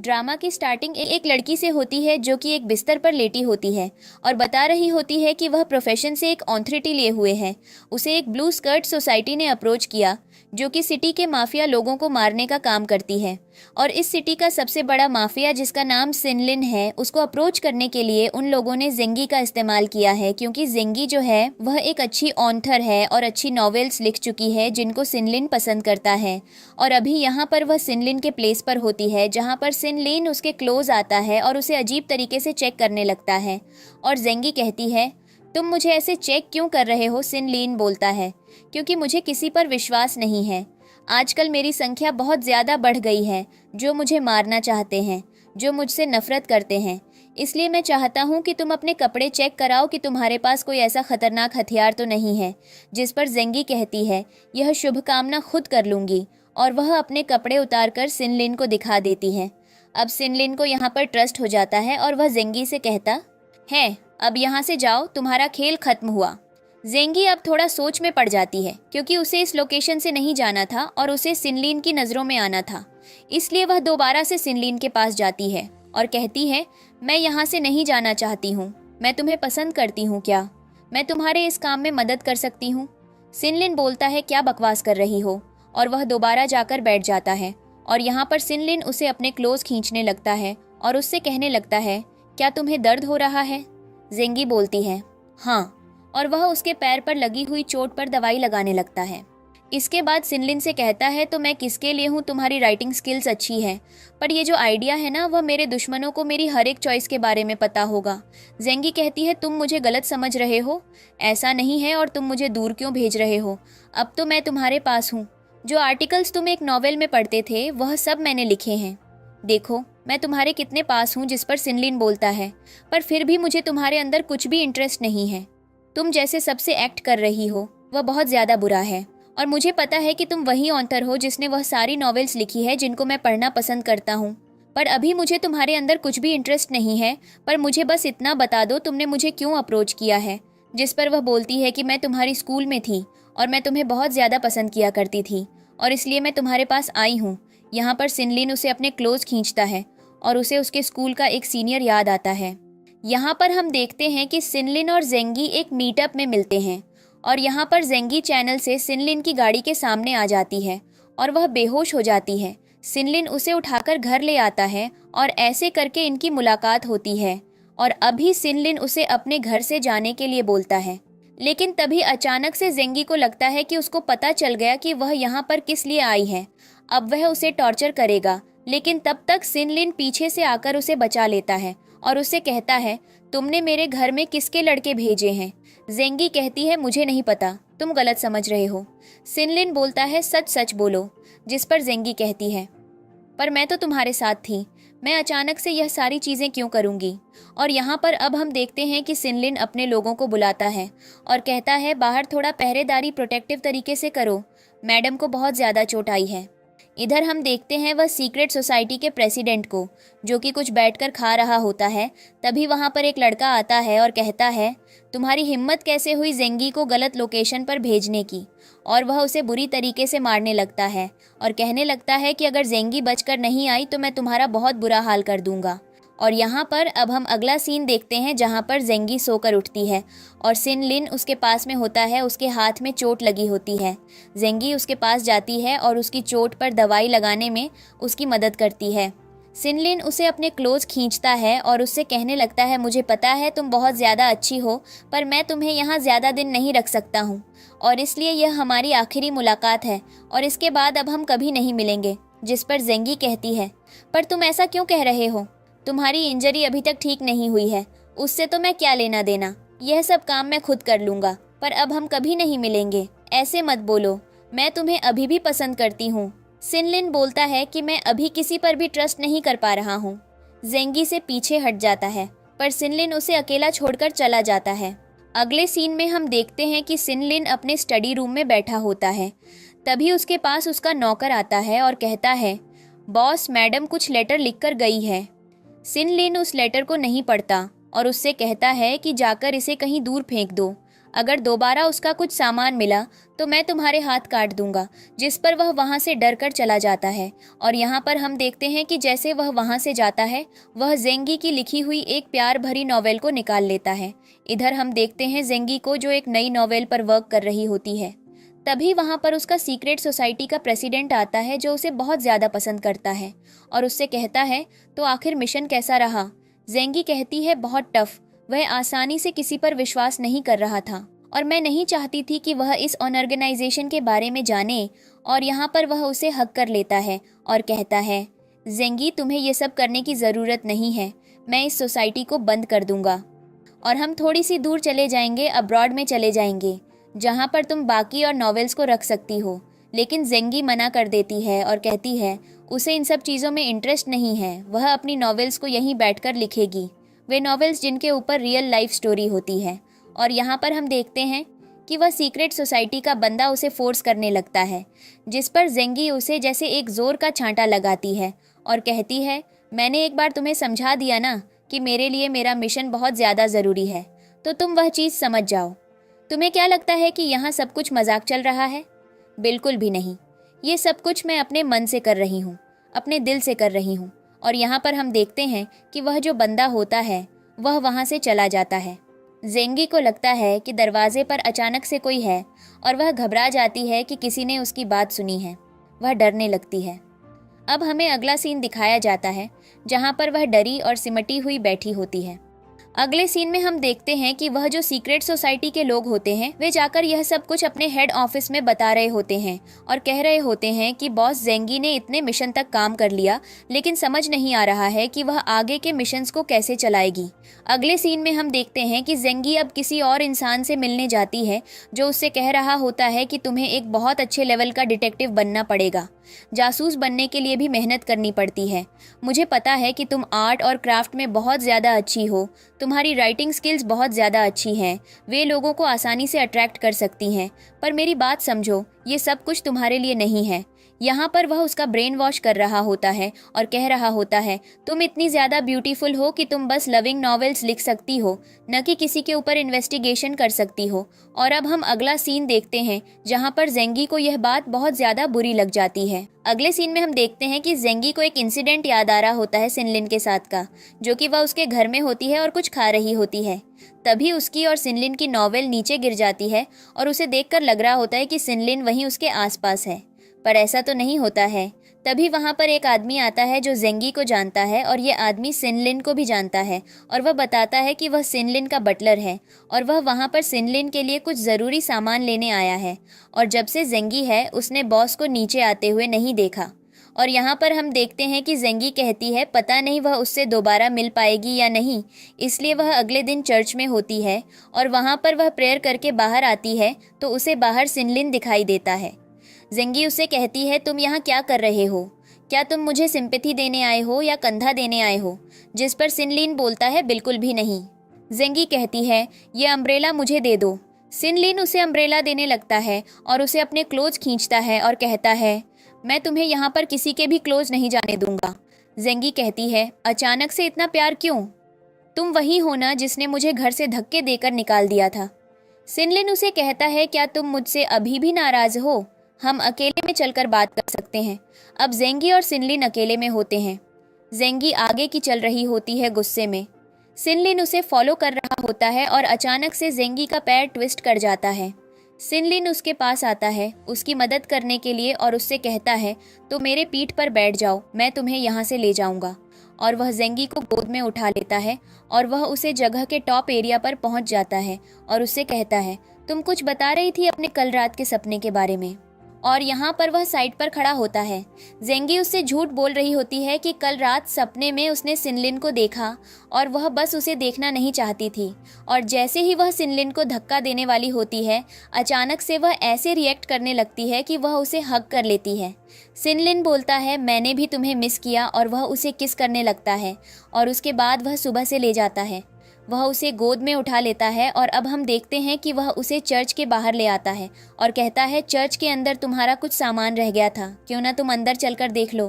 Drama की starting एक लड़की से होती है जो कि एक बिस्तर पर लेटी होती है और बता रही होती है कि वह प्रोफेशन से एक ऑथोरिटी लिए हुए है। उसे एक ब्लू स्कर्ट सोसाइटी ने अप्रोच किया जो कि सिटी के माफिया लोगों को मारने का काम करती है और इस सिटी का सबसे बड़ा माफिया जिसका नाम सिनलिन है उसको अप्रोच करने के लिए उन लोगों ने जेंगी का इस्तेमाल किया है, क्योंकि जेंगी जो है वह एक अच्छी ऑथर है और अच्छी नॉवेल्स लिख चुकी है जिनको सिनलिन पसंद करता है। और अभी यहाँ पर वह सिनलिन के प्लेस पर होती है जहाँ पर सिनलिन उसके क्लोज आता है और उसे अजीब तरीके से चेक करने लगता है और जेंगी कहती है तुम मुझे ऐसे चेक क्यों कर रहे हो। सिनलिन बोलता है क्योंकि मुझे किसी पर विश्वास नहीं है। आजकल मेरी संख्या बहुत ज़्यादा बढ़ गई है जो मुझे मारना चाहते हैं, जो मुझसे नफरत करते हैं। इसलिए मैं चाहता हूँ कि तुम अपने कपड़े चेक कराओ कि तुम्हारे पास कोई ऐसा खतरनाक हथियार तो नहीं है। जिस पर जेंगी कहती है यह शुभकामना खुद कर लूँगी और वह अपने कपड़े उतारकर सिनलिन को दिखा देती है। अब सिनलिन को यहाँ पर ट्रस्ट हो जाता है और वह जेंगी से कहता है अब यहाँ से जाओ, तुम्हारा खेल खत्म हुआ। जेंगी अब थोड़ा सोच में पड़ जाती है क्योंकि उसे इस लोकेशन से नहीं जाना था और उसे सिनलिन की नज़रों में आना था। इसलिए वह दोबारा से सिनलिन के पास जाती है और कहती है मैं यहाँ से नहीं जाना चाहती हूँ, मैं तुम्हें पसंद करती हूँ, क्या मैं तुम्हारे इस काम में मदद कर सकती हूँ। सिनलिन बोलता है क्या बकवास कर रही हो, और वह दोबारा जाकर बैठ जाता है और यहाँ पर सिनलिन उसे अपने क्लोज खींचने लगता है और उससे कहने लगता है क्या तुम्हें दर्द हो रहा है। जेंगी बोलती है हाँ, और वह उसके पैर पर लगी हुई चोट पर दवाई लगाने लगता है। इसके बाद सिनलिन से कहता है तो मैं किसके लिए हूँ, तुम्हारी राइटिंग स्किल्स अच्छी है पर ये जो आइडिया है ना वह मेरे दुश्मनों को मेरी हर एक चॉइस के बारे में पता होगा। जेंगी कहती है तुम मुझे गलत समझ रहे हो, ऐसा नहीं है और तुम मुझे दूर क्यों भेज रहे हो। अब तो मैं तुम्हारे पास हूँ। जो आर्टिकल्स तुम एक नॉवेल में पढ़ते थे वह सब मैंने लिखे हैं। देखो मैं तुम्हारे कितने पास हूँ। जिस पर सिनलिन बोलता है पर फिर भी मुझे तुम्हारे अंदर कुछ भी इंटरेस्ट नहीं है। तुम जैसे सबसे एक्ट कर रही हो वह बहुत ज़्यादा बुरा है और मुझे पता है कि तुम वही ऑथर हो जिसने वह सारी नॉवेल्स लिखी है जिनको मैं पढ़ना पसंद करता हूँ। पर अभी मुझे तुम्हारे अंदर कुछ भी इंटरेस्ट नहीं है। पर मुझे बस इतना बता दो तुमने मुझे क्यों अप्रोच किया है। जिस पर वह बोलती है कि मैं तुम्हारी स्कूल में थी और मैं तुम्हें बहुत ज़्यादा पसंद किया करती थी और इसलिए मैं तुम्हारे पास आई हूँ। यहाँ पर सिनलिन उसे अपने क्लोज खींचता है और उसे उसके स्कूल का एक सीनियर याद आता है। यहाँ पर हम देखते हैं कि सिनलिन और जेंगी एक मीटअप में मिलते हैं और यहाँ पर जेंगी चैनल से सिनलिन की गाड़ी के सामने आ जाती है और वह बेहोश हो जाती है। सिनलिन उसे उठाकर घर ले आता है और ऐसे करके इनकी मुलाकात होती है और अभी सिनलिन उसे अपने घर से जाने के लिए बोलता है। लेकिन तभी अचानक से जेंगी को लगता है कि उसको पता चल गया कि वह यहाँ पर किस लिए आई है। अब वह उसे टॉर्चर करेगा, लेकिन तब तक सिनलिन पीछे से आकर उसे बचा लेता है और उससे कहता है तुमने मेरे घर में किसके लड़के भेजे हैं। जेंगी कहती है मुझे नहीं पता, तुम गलत समझ रहे हो। सिनलिन बोलता है सच सच बोलो। जिस पर जेंगी कहती है पर मैं तो तुम्हारे साथ थी, मैं अचानक से यह सारी चीज़ें क्यों करूँगी। और यहाँ पर अब हम देखते हैं कि सिनलिन अपने लोगों को बुलाता है और कहता है बाहर थोड़ा पहरेदारी प्रोटेक्टिव तरीके से करो, मैडम को बहुत ज़्यादा चोट आई है। इधर हम देखते हैं वह सीक्रेट सोसाइटी के प्रेसिडेंट को जो कि कुछ बैठकर खा रहा होता है। तभी वहाँ पर एक लड़का आता है और कहता है तुम्हारी हिम्मत कैसे हुई जेंगी को गलत लोकेशन पर भेजने की। और वह उसे बुरी तरीके से मारने लगता है और कहने लगता है कि अगर जेंगी बचकर नहीं आई तो मैं तुम्हारा बहुत बुरा हाल कर दूंगा। और यहाँ पर अब हम अगला सीन देखते हैं जहाँ पर जेंगी सोकर उठती है और सिनलिन उसके पास में होता है, उसके हाथ में चोट लगी होती है। जेंगी उसके पास जाती है और उसकी चोट पर दवाई लगाने में उसकी मदद करती है। सिनलिन उसे अपने क्लोज खींचता है और उससे कहने लगता है मुझे पता है तुम बहुत ज़्यादा अच्छी हो पर मैं तुम्हें यहाँ ज़्यादा दिन नहीं रख सकता हूँ और इसलिए यह हमारी आखिरी मुलाकात है और इसके बाद अब हम कभी नहीं मिलेंगे। जिस पर जेंगी कहती है पर तुम ऐसा क्यों कह रहे हो, तुम्हारी इंजरी अभी तक ठीक नहीं हुई है, उससे तो मैं क्या लेना देना, यह सब काम मैं खुद कर लूँगा पर अब हम कभी नहीं मिलेंगे। ऐसे मत बोलो, मैं तुम्हें अभी भी पसंद करती हूँ। सिनलिन बोलता है कि मैं अभी किसी पर भी ट्रस्ट नहीं कर पा रहा हूँ। जेंगी से पीछे हट जाता है पर सिनलिन उसे अकेला छोड़कर चला जाता है। अगले सीन में हम देखते हैं कि सिनलिन अपने स्टडी रूम में बैठा होता है। तभी उसके पास उसका नौकर आता है और कहता है बॉस मैडम कुछ लेटर लिख कर गई है। सिनलिन उस लेटर को नहीं पढ़ता और उससे कहता है कि जाकर इसे कहीं दूर फेंक दो। अगर दोबारा उसका कुछ सामान मिला तो मैं तुम्हारे हाथ काट दूंगा, जिस पर वह वहां से डर कर चला जाता है। और यहाँ पर हम देखते हैं कि जैसे वह वहां से जाता है, वह जेंगी की लिखी हुई एक प्यार भरी नॉवेल को निकाल लेता है। इधर हम देखते हैं जेंगी को, जो एक नई नॉवेल पर वर्क कर रही होती है। तभी वहां पर उसका सीक्रेट सोसाइटी का प्रेसिडेंट आता है, जो उसे बहुत ज़्यादा पसंद करता है और उससे कहता है, तो आखिर मिशन कैसा रहा? जेंगी कहती है, बहुत टफ। वह आसानी से किसी पर विश्वास नहीं कर रहा था और मैं नहीं चाहती थी कि वह इस ऑर्गेनाइजेशन के बारे में जाने। और यहाँ पर वह उसे हक कर लेता है और कहता है, जेंगी तुम्हें ये सब करने की ज़रूरत नहीं है, मैं इस सोसाइटी को बंद कर दूंगा और हम थोड़ी सी दूर चले जाएंगे, अब्रॉड में चले जाएंगे, जहाँ पर तुम बाकी और नॉवेल्स को रख सकती हो। लेकिन जेंगी मना कर देती है और कहती है उसे इन सब चीज़ों में इंटरेस्ट नहीं है, वह अपनी नॉवेल्स को यहीं बैठकर लिखेगी, वे नॉवेल्स जिनके ऊपर रियल लाइफ स्टोरी होती है। और यहाँ पर हम देखते हैं कि वह सीक्रेट सोसाइटी का बंदा उसे फोर्स करने लगता है, जिस पर जेंगी उसे जैसे एक जोर का छांटा लगाती है और कहती है, मैंने एक बार तुम्हें समझा दिया ना कि मेरे लिए मेरा मिशन बहुत ज़्यादा ज़रूरी है, तो तुम वह चीज़ समझ जाओ। तुम्हें क्या लगता है कि यहाँ सब कुछ मजाक चल रहा है? बिल्कुल भी नहीं, ये सब कुछ मैं अपने मन से कर रही हूँ, अपने दिल से कर रही हूँ। और यहाँ पर हम देखते हैं कि वह जो बंदा होता है वह वहाँ से चला जाता है। जेंगी को लगता है कि दरवाजे पर अचानक से कोई है और वह घबरा जाती है कि किसी ने उसकी बात सुनी है। वह डरने लगती है। अब हमें अगला सीन दिखाया जाता है, जहाँ पर वह डरी और सिमटी हुई बैठी होती है। अगले सीन में हम देखते हैं कि वह जो सीक्रेट सोसाइटी के लोग होते हैं, वे जाकर यह सब कुछ अपने हेड ऑफिस में बता रहे होते हैं और कह रहे होते हैं कि बॉस जेंगी ने इतने मिशन तक काम कर लिया, लेकिन समझ नहीं आ रहा है कि वह आगे के मिशंस को कैसे चलाएगी। अगले सीन में हम देखते हैं कि जेंगी अब किसी और इंसान से मिलने जाती है, जो उससे कह रहा होता है कि तुम्हें एक बहुत अच्छे लेवल का डिटेक्टिव बनना पड़ेगा, जासूस बनने के लिए भी मेहनत करनी पड़ती है। मुझे पता है कि तुम आर्ट और क्राफ्ट में बहुत ज़्यादा अच्छी हो, तुम्हारी राइटिंग स्किल्स बहुत ज़्यादा अच्छी हैं, वे लोगों को आसानी से अट्रैक्ट कर सकती हैं, पर मेरी बात समझो, ये सब कुछ तुम्हारे लिए नहीं है। यहाँ पर वह उसका ब्रेन वॉश कर रहा होता है और कह रहा होता है, तुम इतनी ज़्यादा ब्यूटीफुल हो कि तुम बस लविंग नॉवेल्स लिख सकती हो, न कि किसी के ऊपर इन्वेस्टिगेशन कर सकती हो। और अब हम अगला सीन देखते हैं, जहाँ पर जेंगी को यह बात बहुत ज़्यादा बुरी लग जाती है। अगले सीन में हम देखते हैं कि जेंगी को एक इंसिडेंट याद आ रहा होता है सिनलिन के साथ का, जो कि वह उसके घर में होती है और कुछ खा रही होती है। तभी उसकी और सिनलिन की नॉवेल नीचे गिर जाती है और उसे देखकर लग रहा होता है कि सिनलिन वहीं उसके आसपास है, पर ऐसा तो नहीं होता है। तभी वहाँ पर एक आदमी आता है जो जेंगी को जानता है और ये आदमी सिनलिन को भी जानता है और वह बताता है कि वह सिनलिन का बटलर है और वह वहाँ पर सिनलिन के लिए कुछ ज़रूरी सामान लेने आया है। और जब से जेंगी है, उसने बॉस को नीचे आते हुए नहीं देखा। और यहाँ पर हम देखते हैं कि जेंगी कहती है पता नहीं वह उससे दोबारा मिल पाएगी या नहीं, इसलिए वह अगले दिन चर्च में होती है और वहाँ पर वह प्रेयर करके बाहर आती है तो उसे बाहर सिनलिन दिखाई देता है। जेंगी उससे कहती है, तुम यहाँ क्या कर रहे हो? क्या तुम मुझे सिंपैथी देने आए हो या कंधा देने आए हो? जिस पर सिनलिन बोलता है, बिल्कुल भी नहीं। जेंगी कहती है, ये अम्ब्रेला मुझे दे दो। सिनलिन उसे अम्ब्रेला देने लगता है और उसे अपने क्लोज खींचता है और कहता है, मैं तुम्हें यहाँ पर किसी के भी क्लोज नहीं जाने दूंगा। जेंगी कहती है, अचानक से इतना प्यार क्यों? तुम वही हो ना जिसने मुझे घर से धक्के देकर निकाल दिया था। सिनलिन उसे कहता है, क्या तुम मुझसे अभी भी नाराज हो? हम अकेले में चलकर बात कर सकते हैं। अब जेंगी और सिनलिन अकेले में होते हैं। जेंगी आगे की चल रही होती है गुस्से में। सिनलिन उसे फॉलो कर रहा होता है और अचानक से जेंगी का पैर ट्विस्ट कर जाता है। सिनलिन उसके पास आता है उसकी मदद करने के लिए और उससे कहता है, तो मेरे पीठ पर बैठ जाओ, मैं तुम्हें यहाँ से ले जाऊँगा। और वह जेंगी को गोद में उठा लेता है और वह उसे जगह के टॉप एरिया पर पहुँच जाता है और उससे कहता है, तुम कुछ बता रही थी अपने कल रात के सपने के बारे में। और यहाँ पर वह साइड पर खड़ा होता है। जेंगी उससे झूठ बोल रही होती है कि कल रात सपने में उसने सिनलिन को देखा और वह बस उसे देखना नहीं चाहती थी। और जैसे ही वह सिनलिन को धक्का देने वाली होती है, अचानक से वह ऐसे रिएक्ट करने लगती है कि वह उसे हग कर लेती है। सिनलिन बोलता है, मैंने भी तुम्हें मिस किया, और वह उसे किस करने लगता है और उसके बाद वह सुबह से ले जाता है। वह उसे गोद में उठा लेता है और अब हम देखते हैं कि वह उसे चर्च के बाहर ले आता है और कहता है, चर्च के अंदर तुम्हारा कुछ सामान रह गया था, क्यों ना तुम अंदर चलकर देख लो।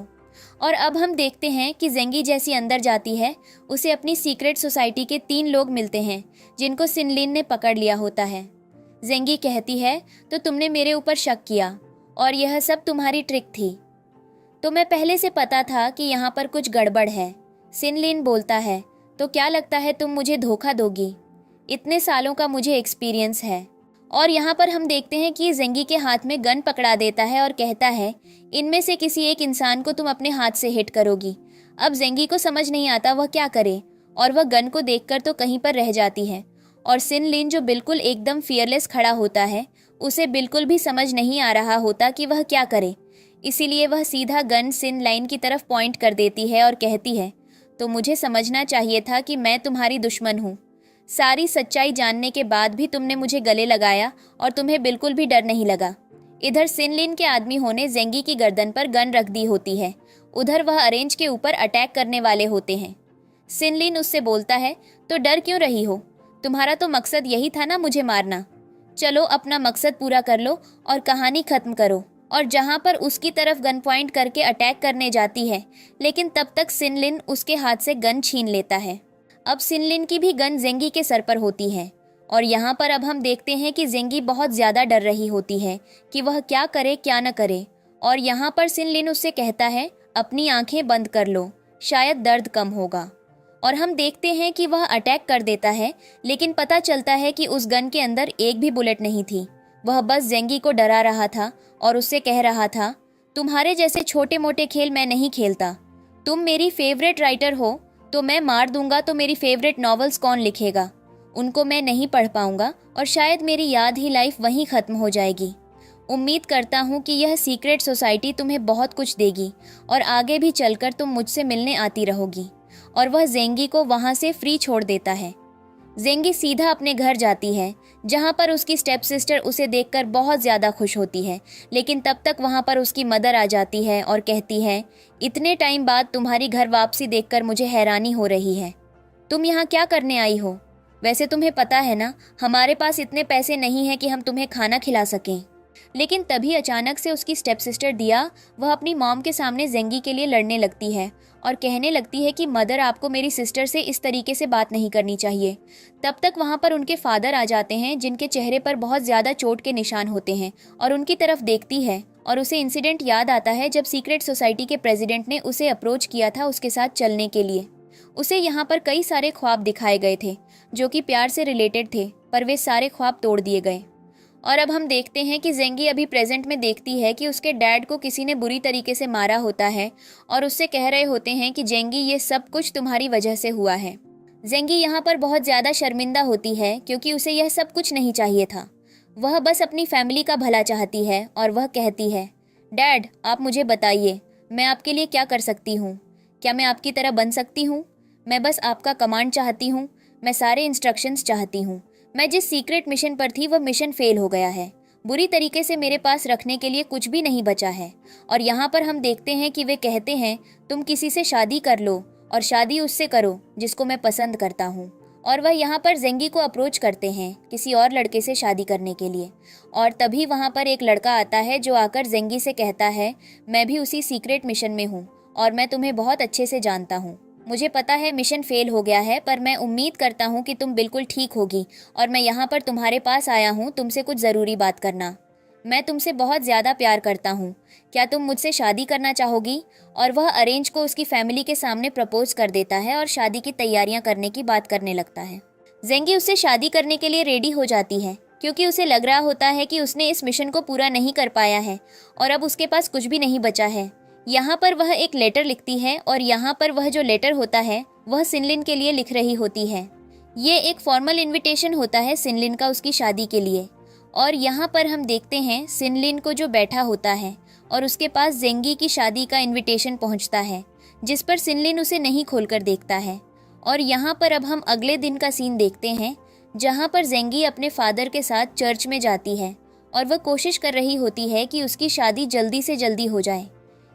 और अब हम देखते हैं कि जेंगी जैसी अंदर जाती है, उसे अपनी सीक्रेट सोसाइटी के 3 लोग मिलते हैं जिनको सिनलिन ने पकड़ लिया होता है। जेंगी कहती है, तो तुमने मेरे ऊपर शक किया और यह सब तुम्हारी ट्रिक थी। तो मैं पहले से पता था कि यहाँ पर कुछ गड़बड़ है। सिनलिन बोलता है, तो क्या लगता है तुम मुझे धोखा दोगी? इतने सालों का मुझे एक्सपीरियंस है। और यहाँ पर हम देखते हैं कि जेंगी के हाथ में गन पकड़ा देता है और कहता है, इनमें से किसी एक इंसान को तुम अपने हाथ से हिट करोगी। अब जेंगी को समझ नहीं आता वह क्या करे और वह गन को देखकर तो कहीं पर रह जाती है। और सिनलिन जो बिल्कुल एकदम फियरलेस खड़ा होता है, उसे बिल्कुल भी समझ नहीं आ रहा होता कि वह क्या करे। इसीलिए वह सीधा गन सिनलाइन की तरफ पॉइंट कर देती है और कहती है, तो मुझे समझना चाहिए था कि मैं तुम्हारी दुश्मन हूँ। सारी सच्चाई जानने के बाद भी तुमने मुझे गले लगाया और तुम्हें बिल्कुल भी डर नहीं लगा। इधर सिनलिन के आदमी होने जेंगी की गर्दन पर गन रख दी होती है। उधर वह अरेंज के ऊपर अटैक करने वाले होते हैं। सिनलिन उससे बोलता है, तो डर क्यों रही हो? तुम्हारा तो मकसद यही था ना, मुझे मारना। चलो अपना मकसद पूरा कर लो और कहानी खत्म करो। और जहां पर उसकी तरफ गन पॉइंट करके अटैक करने जाती है, लेकिन तब तक सिनलिन उसके हाथ से गन छीन लेता है। अब सिनलिन की भी गन जेंगी के सर पर होती है और यहाँ पर अब हम देखते हैं कि जेंगी बहुत ज़्यादा डर रही होती है कि वह क्या करे क्या न करे। और यहाँ पर सिनलिन उससे कहता है, अपनी आंखें बंद कर लो, शायद दर्द कम होगा। और हम देखते हैं कि वह अटैक कर देता है, लेकिन पता चलता है कि उस गन के अंदर एक भी बुलेट नहीं थी। वह बस जेंगी को डरा रहा था और उससे कह रहा था, तुम्हारे जैसे छोटे मोटे खेल मैं नहीं खेलता। तुम मेरी फेवरेट राइटर हो, तो मैं मार दूंगा तो मेरी फेवरेट नॉवेल्स कौन लिखेगा? उनको मैं नहीं पढ़ पाऊंगा और शायद मेरी याद ही लाइफ वहीं ख़त्म हो जाएगी। उम्मीद करता हूँ कि यह सीक्रेट सोसाइटी तुम्हें बहुत कुछ देगी और आगे भी चलकर तुम मुझसे मिलने आती रहोगी। और वह जेंगी को वहाँ से फ्री छोड़ देता है। जेंगी सीधा अपने घर जाती है, जहाँ पर उसकी स्टेप सिस्टर उसे देखकर बहुत ज़्यादा खुश होती है। लेकिन तब तक वहाँ पर उसकी मदर आ जाती है और कहती है, इतने टाइम बाद तुम्हारी घर वापसी देखकर मुझे हैरानी हो रही है। तुम यहाँ क्या करने आई हो? वैसे तुम्हें पता है ना, हमारे पास इतने पैसे नहीं हैं कि हम तुम्हें खाना खिला सकें। लेकिन तभी अचानक से उसकी स्टेप सिस्टर दिया, वह अपनी मॉम के सामने जेंगी के लिए लड़ने लगती है और कहने लगती है कि मदर, आपको मेरी सिस्टर से इस तरीके से बात नहीं करनी चाहिए। तब तक वहाँ पर उनके फादर आ जाते हैं, जिनके चेहरे पर बहुत ज़्यादा चोट के निशान होते हैं, और उनकी तरफ देखती है और उसे इंसिडेंट याद आता है जब सीक्रेट सोसाइटी के प्रेसिडेंट ने उसे अप्रोच किया था उसके साथ चलने के लिए। उसे यहाँ पर कई सारे ख्वाब दिखाए गए थे जो कि प्यार से रिलेटेड थे, पर वे सारे ख्वाब तोड़ दिए गए। और अब हम देखते हैं कि जेंगी अभी प्रेजेंट में देखती है कि उसके डैड को किसी ने बुरी तरीके से मारा होता है और उससे कह रहे होते हैं कि जेंगी, ये सब कुछ तुम्हारी वजह से हुआ है। जेंगी यहाँ पर बहुत ज़्यादा शर्मिंदा होती है क्योंकि उसे यह सब कुछ नहीं चाहिए था। वह बस अपनी फैमिली का भला चाहती है और वह कहती है, डैड आप मुझे बताइए, मैं आपके लिए क्या कर सकती हूँ? क्या मैं आपकी तरह बन सकती हूँ? मैं बस आपका कमांड चाहती हूँ, मैं सारे इंस्ट्रक्शंस चाहती हूँ। मैं जिस सीक्रेट मिशन पर थी वह मिशन फेल हो गया है। बुरी तरीके से मेरे पास रखने के लिए कुछ भी नहीं बचा है। और यहाँ पर हम देखते हैं कि वे कहते हैं, तुम किसी से शादी कर लो और शादी उससे करो जिसको मैं पसंद करता हूँ। और वह यहाँ पर जेंगी को अप्रोच करते हैं किसी और लड़के से शादी करने के लिए। और तभी वहाँ पर एक लड़का आता है जो आकर जेंगी से कहता है, मैं भी उसी सीक्रेट मिशन में हूँ और मैं तुम्हें बहुत अच्छे से जानता हूँ। मुझे पता है मिशन फेल हो गया है, पर मैं उम्मीद करता हूँ कि तुम बिल्कुल ठीक होगी और मैं यहाँ पर तुम्हारे पास आया हूँ तुमसे कुछ ज़रूरी बात करना। मैं तुमसे बहुत ज़्यादा प्यार करता हूँ, क्या तुम मुझसे शादी करना चाहोगी? और वह अरेंज को उसकी फैमिली के सामने प्रपोज कर देता है और शादी की तैयारियां करने की बात करने लगता है। जेंगी उससे शादी करने के लिए रेडी हो जाती है क्योंकि उसे लग रहा होता है कि उसने इस मिशन को पूरा नहीं कर पाया है और अब उसके पास कुछ भी नहीं बचा है। यहाँ पर वह एक लेटर लिखती है और यहाँ पर वह जो लेटर होता है वह सिनलिन के लिए लिख रही होती है। ये एक फॉर्मल इन्विटेशन होता है सिनलिन का उसकी शादी के लिए। और यहाँ पर हम देखते हैं सिनलिन को जो बैठा होता है और उसके पास जेंगी की शादी का इनविटेशन पहुँचता है, जिस पर सिनलिन उसे नहीं खोलकर देखता है। और यहाँ पर अब हम अगले दिन का सीन देखते हैं जहाँ पर जेंगी अपने फादर के साथ चर्च में जाती है और वह कोशिश कर रही होती है कि उसकी शादी जल्दी से जल्दी हो जाए।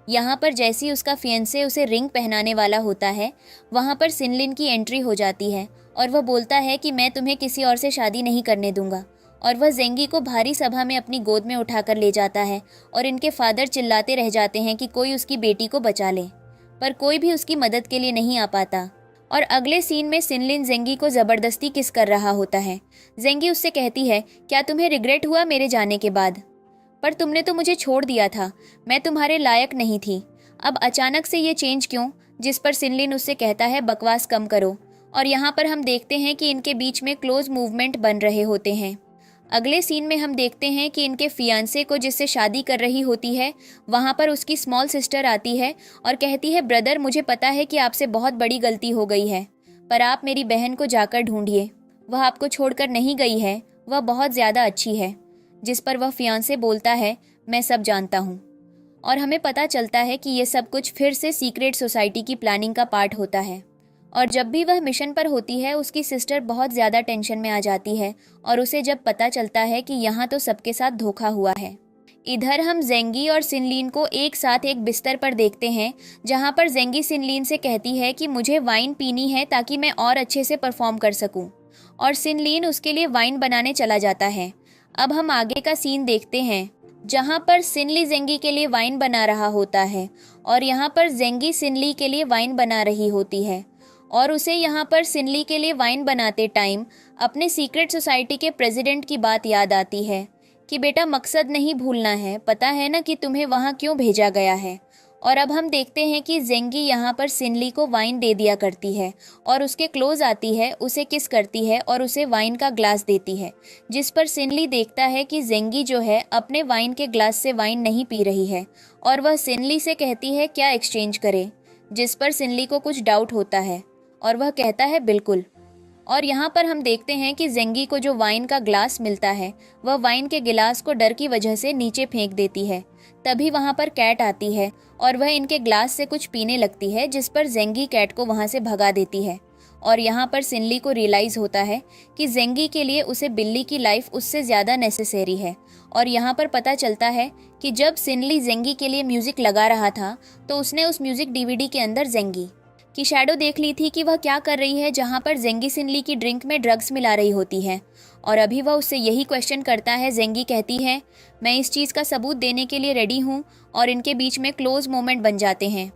यहाँ पर जैसे उसका फियंसे उसे रिंग पहनाने वाला होता है, वहाँ पर सिनलिन की एंट्री हो जाती है और वह बोलता है कि मैं तुम्हें किसी और से शादी नहीं करने दूंगा। और वह जेंगी को भारी सभा में अपनी गोद में उठाकर ले जाता है और इनके फादर चिल्लाते रह जाते हैं कि कोई उसकी बेटी को बचा ले, पर कोई भी उसकी मदद के लिए नहीं आ पाता। और अगले सीन में सिनलिन जेंगी को ज़बरदस्ती किस कर रहा होता है। जेंगी उससे कहती है, क्या तुम्हें रिग्रेट हुआ मेरे जाने के बाद? पर तुमने तो मुझे छोड़ दिया था, मैं तुम्हारे लायक नहीं थी। अब अचानक से ये चेंज क्यों? जिस पर सिनलिन उससे कहता है, बकवास कम करो। और यहाँ पर हम देखते हैं कि इनके बीच में क्लोज मूवमेंट बन रहे होते हैं। अगले सीन में हम देखते हैं कि इनके फियांसे को जिससे शादी कर रही होती है, वहाँ पर उसकी स्मॉल सिस्टर आती है और कहती है, ब्रदर मुझे पता है कि आपसे बहुत बड़ी गलती हो गई है, पर आप मेरी बहन को जाकर ढूंढिए, वह आपको छोड़कर नहीं गई है, वह बहुत ज़्यादा अच्छी है। जिस पर वह फियांसे बोलता है, मैं सब जानता हूँ। और हमें पता चलता है कि ये सब कुछ फिर से सीक्रेट सोसाइटी की प्लानिंग का पार्ट होता है। और जब भी वह मिशन पर होती है, उसकी सिस्टर बहुत ज़्यादा टेंशन में आ जाती है और उसे जब पता चलता है कि यहाँ तो सबके साथ धोखा हुआ है। इधर हम जेंगी और सिनलिन को एक साथ एक बिस्तर पर देखते हैं, जहाँ पर जेंगी सिनलिन से कहती है कि मुझे वाइन पीनी है ताकि मैं और अच्छे से परफॉर्म कर सकूं, और सिनलिन उसके लिए वाइन बनाने चला जाता है। अब हम आगे का सीन देखते हैं, जहाँ पर सिनली जेंगी के लिए वाइन बना रहा होता है और यहाँ पर जेंगी सिनली के लिए वाइन बना रही होती है। और उसे यहाँ पर सिनली के लिए वाइन बनाते टाइम अपने सीक्रेट सोसाइटी के प्रेसिडेंट की बात याद आती है कि बेटा मकसद नहीं भूलना है, पता है ना कि तुम्हें वहाँ क्यों भेजा गया है। और अब हम देखते हैं कि जेंगी यहाँ पर सिनली को वाइन दे दिया करती है और उसके क्लोज आती है, उसे किस करती है और उसे वाइन का ग्लास देती है। जिस पर सिनली देखता है कि जेंगी जो है अपने वाइन के ग्लास से वाइन नहीं पी रही है और वह सिनली से कहती है क्या एक्सचेंज करे। जिस पर सिनली को कुछ डाउट होता है और वह कहता है बिल्कुल। और यहाँ पर हम देखते हैं कि जेंगी को जो वाइन का ग्लास मिलता है, वह वाइन के गिलास को डर की वजह से नीचे फेंक देती है। तभी वहाँ पर कैट आती है और वह इनके ग्लास से कुछ पीने लगती है, जिस पर जेंगी कैट को वहाँ से भगा देती है। और यहाँ पर सिनली को रियलाइज़ होता है कि जेंगी के लिए उसे बिल्ली की लाइफ उससे ज़्यादा नेसेसरी है। और यहाँ पर पता चलता है कि जब सिनली जेंगी के लिए म्यूज़िक लगा रहा था, तो उसने उस म्यूज़िक डीवीडी के अंदर जेंगी की शैडो देख ली थी कि वह क्या कर रही है, जहाँ पर जेंगी सिनली की ड्रिंक में ड्रग्स मिला रही होती है। और अभी वह उससे यही क्वेश्चन करता है। जेंगी कहती है, मैं इस चीज़ का सबूत देने के लिए रेडी हूँ, और इनके बीच में क्लोज मोमेंट बन जाते हैं।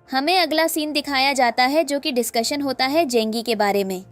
हमें अगला सीन दिखाया जाता है जो कि डिस्कशन होता है जेंगी के बारे में।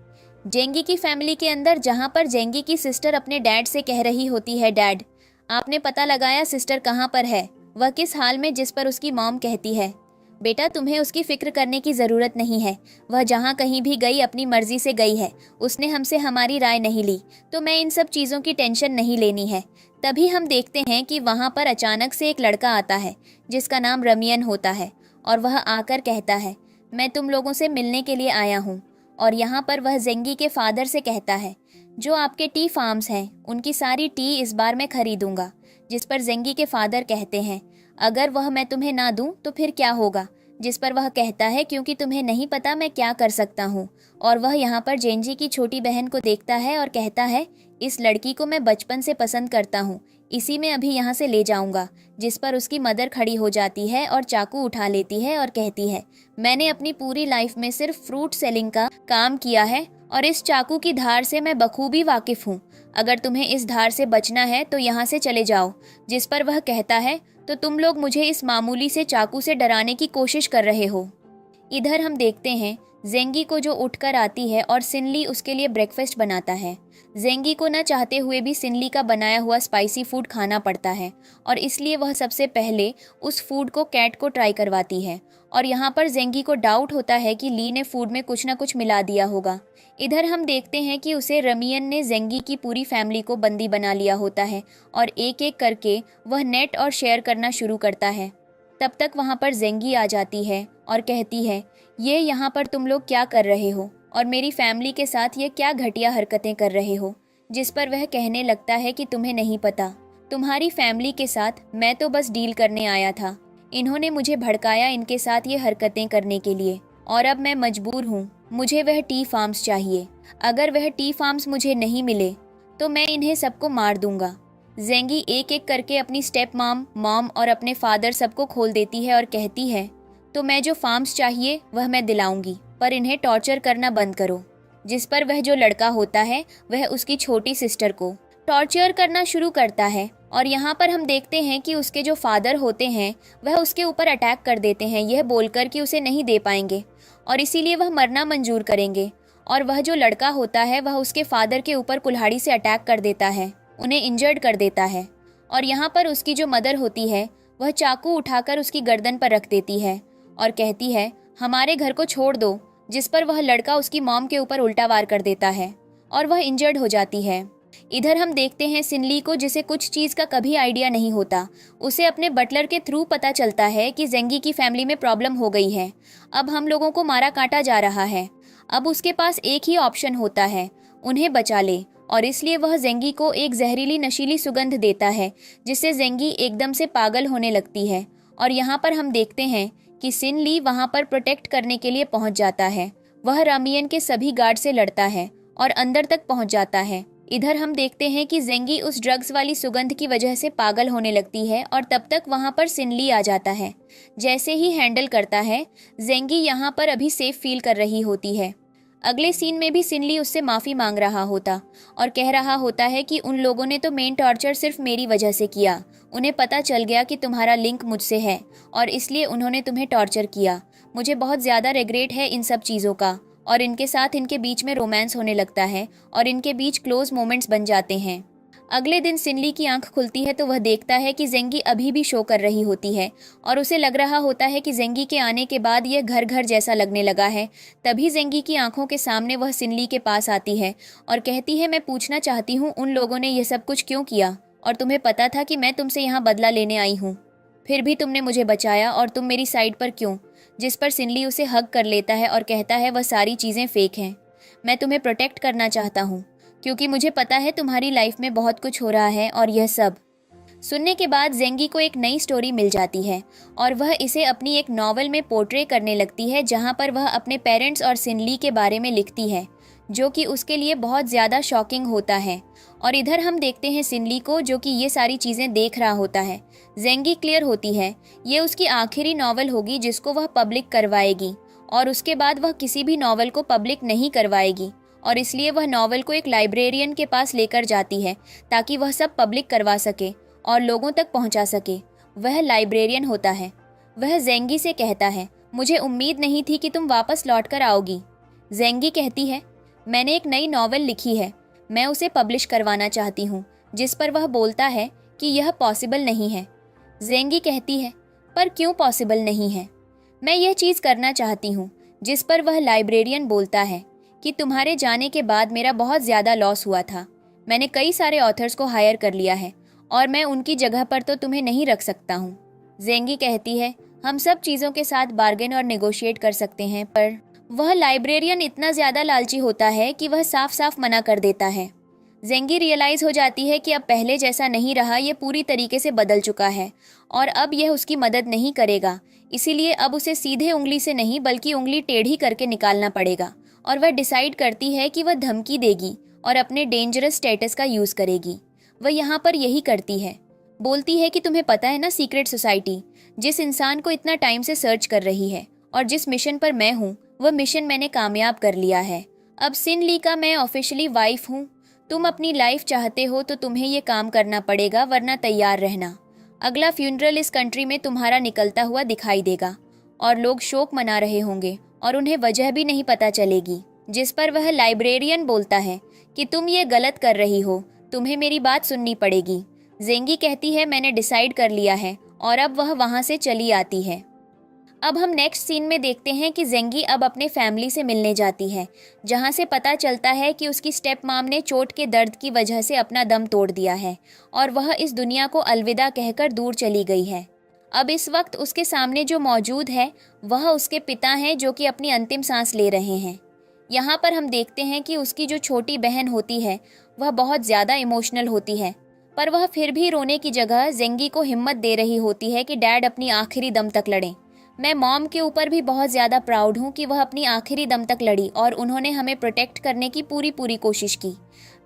जेंगी की फैमिली के अंदर, जहाँ पर जेंगी की सिस्टर अपने डैड से कह रही होती है, डैड आपने पता लगाया सिस्टर कहाँ पर है, वह किस हाल में? जिस पर उसकी मॉम कहती है, बेटा तुम्हें उसकी फिक्र करने की ज़रूरत नहीं है, वह जहाँ कहीं भी गई अपनी मर्जी से गई है, उसने हमसे हमारी राय नहीं ली, तो मैं इन सब चीज़ों की टेंशन नहीं लेनी है। तभी हम देखते हैं कि वहाँ पर अचानक से एक लड़का आता है जिसका नाम रमियन होता है, और वह आकर कहता है, मैं तुम लोगों से मिलने के लिए आया हूँ। और यहाँ पर वह जेंगी के फादर से कहता है, जो आपके टी फार्म्स हैं उनकी सारी टी इस बार मैं खरीदूंगा। जिस पर जेंगी के फादर कहते हैं, अगर वह मैं तुम्हें ना दूं तो फिर क्या होगा? जिस पर वह कहता है, क्योंकि तुम्हें नहीं पता मैं क्या कर सकता हूँ। और वह यहाँ पर जेंजी की छोटी बहन को देखता है और कहता है, इस लड़की को मैं बचपन से पसंद करता हूँ, इसी में अभी यहाँ से ले जाऊँगा। जिस पर उसकी मदर खड़ी हो जाती है और चाकू उठा लेती है और कहती है, मैंने अपनी पूरी लाइफ में सिर्फ फ्रूट सेलिंग का काम किया है और इस चाकू की धार से मैं बखूबी वाकिफ हूँ। अगर तुम्हें इस धार से बचना है तो यहाँ से चले जाओ। जिस पर वह कहता है, तो तुम लोग मुझे इस मामूली से चाकू से डराने की कोशिश कर रहे हो। इधर हम देखते हैं जेंगी को जो उठकर आती है और सिनली उसके लिए ब्रेकफास्ट बनाता है। जेंगी को न चाहते हुए भी सिनली का बनाया हुआ स्पाइसी फूड खाना पड़ता है और इसलिए वह सबसे पहले उस फूड को कैट को ट्राई करवाती है। और यहाँ पर जेंगी को डाउट होता है कि ली ने फूड में कुछ ना कुछ मिला दिया होगा। इधर हम देखते हैं कि उसे रमियन ने जेंगी की पूरी फैमिली को बंदी बना लिया होता है और एक एक करके वह नेट और शेयर करना शुरू करता है। तब तक वहाँ पर जेंगी आ जाती है और कहती है, ये यहाँ पर तुम लोग क्या कर रहे हो और मेरी फैमिली के साथ ये क्या घटिया हरकतें कर रहे हो। जिस पर वह कहने लगता है कि तुम्हें नहीं पता, तुम्हारी फैमिली के साथ मैं तो बस डील करने आया था, इन्होंने मुझे भड़काया इनके साथ ये हरकतें करने के लिए, और अब मैं मजबूर हूँ, मुझे वह टी फार्म्स चाहिए। अगर वह टी फार्म्स मुझे नहीं मिले तो मैं इन्हें सबको मार दूंगा। जेंगी एक एक करके अपनी स्टेप मॉम और अपने फादर सबको खोल देती है और कहती है, तो मैं जो फार्म्स चाहिए वह मैं दिलाऊंगी, पर इन्हें टॉर्चर करना बंद करो। जिस पर वह जो लड़का होता है वह उसकी छोटी सिस्टर को टॉर्चर करना शुरू करता है। और यहाँ पर हम देखते हैं कि उसके जो फादर होते हैं वह उसके ऊपर अटैक कर देते हैं, यह बोलकर कि उसे नहीं दे पाएंगे। और इसीलिए वह मरना मंजूर करेंगे। और वह जो लड़का होता है वह उसके फादर के ऊपर कुल्हाड़ी से अटैक कर देता है, उन्हें इंजर्ड कर देता है। और यहाँ पर उसकी जो मदर होती है वह चाकू उठाकर उसकी गर्दन पर रख देती है और कहती है हमारे घर को छोड़ दो, जिस पर वह लड़का उसकी मॉम के ऊपर उल्टा वार कर देता है और वह इंजर्ड हो जाती है। इधर हम देखते हैं सिनली को, जिसे कुछ चीज़ का कभी आइडिया नहीं होता। उसे अपने बटलर के थ्रू पता चलता है कि जेंगी की फैमिली में प्रॉब्लम हो गई है, अब हम लोगों को मारा काटा जा रहा है। अब उसके पास एक ही ऑप्शन होता है, उन्हें बचा ले। और इसलिए वह जेंगी को एक जहरीली नशीली सुगंध देता है, जिससे जेंगी एकदम से पागल होने लगती है। और यहाँ पर हम देखते हैं कि सिन ली वहाँ पर प्रोटेक्ट करने के लिए पहुँच जाता है। वह रामियन के सभी गार्ड से लड़ता है और अंदर तक पहुँच जाता है। इधर हम देखते हैं कि जेंगी उस ड्रग्स वाली सुगंध की वजह से पागल होने लगती है और तब तक वहाँ पर सिन ली आ जाता है। जैसे ही हैंडल करता है, जेंगी यहाँ पर अभी सेफ फील कर रही होती है। अगले सीन में भी सिन ली उससे माफ़ी मांग रहा होता और कह रहा होता है कि उन लोगों ने तो मेन टॉर्चर सिर्फ मेरी वजह से किया, उन्हें पता चल गया कि तुम्हारा लिंक मुझसे है और इसलिए उन्होंने तुम्हें टॉर्चर किया। मुझे बहुत ज़्यादा रिग्रेट है इन सब चीज़ों का। और इनके साथ इनके बीच में रोमांस होने लगता है और इनके बीच क्लोज मोमेंट्स बन जाते हैं। अगले दिन सिनली की आंख खुलती है तो वह देखता है कि जेंगी अभी भी शो कर रही होती है और उसे लग रहा होता है कि जेंगी के आने के बाद यह घर घर जैसा लगने लगा है। तभी जेंगी की आंखों के सामने वह सिनली के पास आती है और कहती है मैं पूछना चाहती हूँ उन लोगों ने यह सब कुछ क्यों किया, और तुम्हें पता था कि मैं तुमसे यहाँ बदला लेने आई हूँ, फिर भी तुमने मुझे बचाया और तुम मेरी साइड पर क्यों। जिस पर सिनली उसे हग कर लेता है और कहता है वह सारी चीज़ें फेक हैं, मैं तुम्हें प्रोटेक्ट करना चाहता हूँ क्योंकि मुझे पता है तुम्हारी लाइफ में बहुत कुछ हो रहा है। और यह सब सुनने के बाद जेंगी को एक नई स्टोरी मिल जाती है और वह इसे अपनी एक नॉवल में पोर्ट्रे करने लगती है, जहाँ पर वह अपने पेरेंट्स और सिनली के बारे में लिखती है, जो कि उसके लिए बहुत ज़्यादा शॉकिंग होता है। और इधर हम देखते हैं सिनली को, जो कि ये सारी चीज़ें देख रहा होता है। जेंगी क्लियर होती है ये उसकी आखिरी नॉवल होगी जिसको वह पब्लिक करवाएगी और उसके बाद वह किसी भी नॉवल को पब्लिक नहीं करवाएगी। और इसलिए वह नॉवल को एक लाइब्रेरियन के पास लेकर जाती है ताकि वह सब पब्लिक करवा सके और लोगों तक पहुंचा सके। वह लाइब्रेरियन होता है। वह जेंगी से कहता है मुझे उम्मीद नहीं थी कि तुम वापस लौट कर आओगी। जेंगी कहती है मैंने एक नई नॉवल लिखी है, मैं उसे पब्लिश करवाना चाहती हूँ। जिस पर वह बोलता है कि यह पॉसिबल नहीं है। जेंगी कहती है पर क्यों पॉसिबल नहीं है, मैं यह चीज़ करना चाहती हूँ। जिस पर वह लाइब्रेरियन बोलता है कि तुम्हारे जाने के बाद मेरा बहुत ज़्यादा लॉस हुआ था, मैंने कई सारे ऑथर्स को हायर कर लिया है और मैं उनकी जगह पर तो तुम्हें नहीं रख सकता हूँ। जेंगी कहती है हम सब चीज़ों के साथ बार्गेन और नेगोशिएट कर सकते हैं, पर वह लाइब्रेरियन इतना ज़्यादा लालची होता है कि वह साफ साफ मना कर देता है। जेंगी रियलाइज़ हो जाती है कि अब पहले जैसा नहीं रहा, ये पूरी तरीके से बदल चुका है और अब यह उसकी मदद नहीं करेगा। इसीलिए अब उसे सीधे उंगली से नहीं बल्कि उंगली टेढ़ी करके निकालना पड़ेगा। और वह डिसाइड करती है कि वह धमकी देगी और अपने डेंजरस स्टेटस का यूज़ करेगी। वह यहाँ पर यही करती है, बोलती है कि तुम्हें पता है ना सीक्रेट सोसाइटी जिस इंसान को इतना टाइम से सर्च कर रही है और जिस मिशन पर मैं हूँ वह मिशन मैंने कामयाब कर लिया है। अब सिन ली का मैं ऑफिशियली वाइफ हूँ। तुम अपनी लाइफ चाहते हो तो तुम्हें ये काम करना पड़ेगा, वरना तैयार रहना। अगला फ्यूनरल इस कंट्री में तुम्हारा निकलता हुआ दिखाई देगा और लोग शोक मना रहे होंगे और उन्हें वजह भी नहीं पता चलेगी। जिस पर वह लाइब्रेरियन बोलता है कि तुम ये गलत कर रही हो, तुम्हें मेरी बात सुननी पड़ेगी। जेंगी कहती है मैंने डिसाइड कर लिया है और अब वह वहाँ से चली आती है। अब हम नेक्स्ट सीन में देखते हैं कि जेंगी अब अपने फैमिली से मिलने जाती है, जहाँ से पता चलता है कि उसकी स्टेप माम ने चोट के दर्द की वजह से अपना दम तोड़ दिया है और वह इस दुनिया को अलविदा कहकर दूर चली गई है। अब इस वक्त उसके सामने जो मौजूद है वह उसके पिता हैं, जो कि अपनी अंतिम सांस ले रहे हैं। यहाँ पर हम देखते हैं कि उसकी जो छोटी बहन होती है वह बहुत ज़्यादा इमोशनल होती है, पर वह फिर भी रोने की जगह जेंगी को हिम्मत दे रही होती है कि डैड अपनी आखिरी दम तक लड़ें। मैं मॉम के ऊपर भी बहुत ज़्यादा प्राउड हूँ कि वह अपनी आखिरी दम तक लड़ी और उन्होंने हमें प्रोटेक्ट करने की पूरी कोशिश की।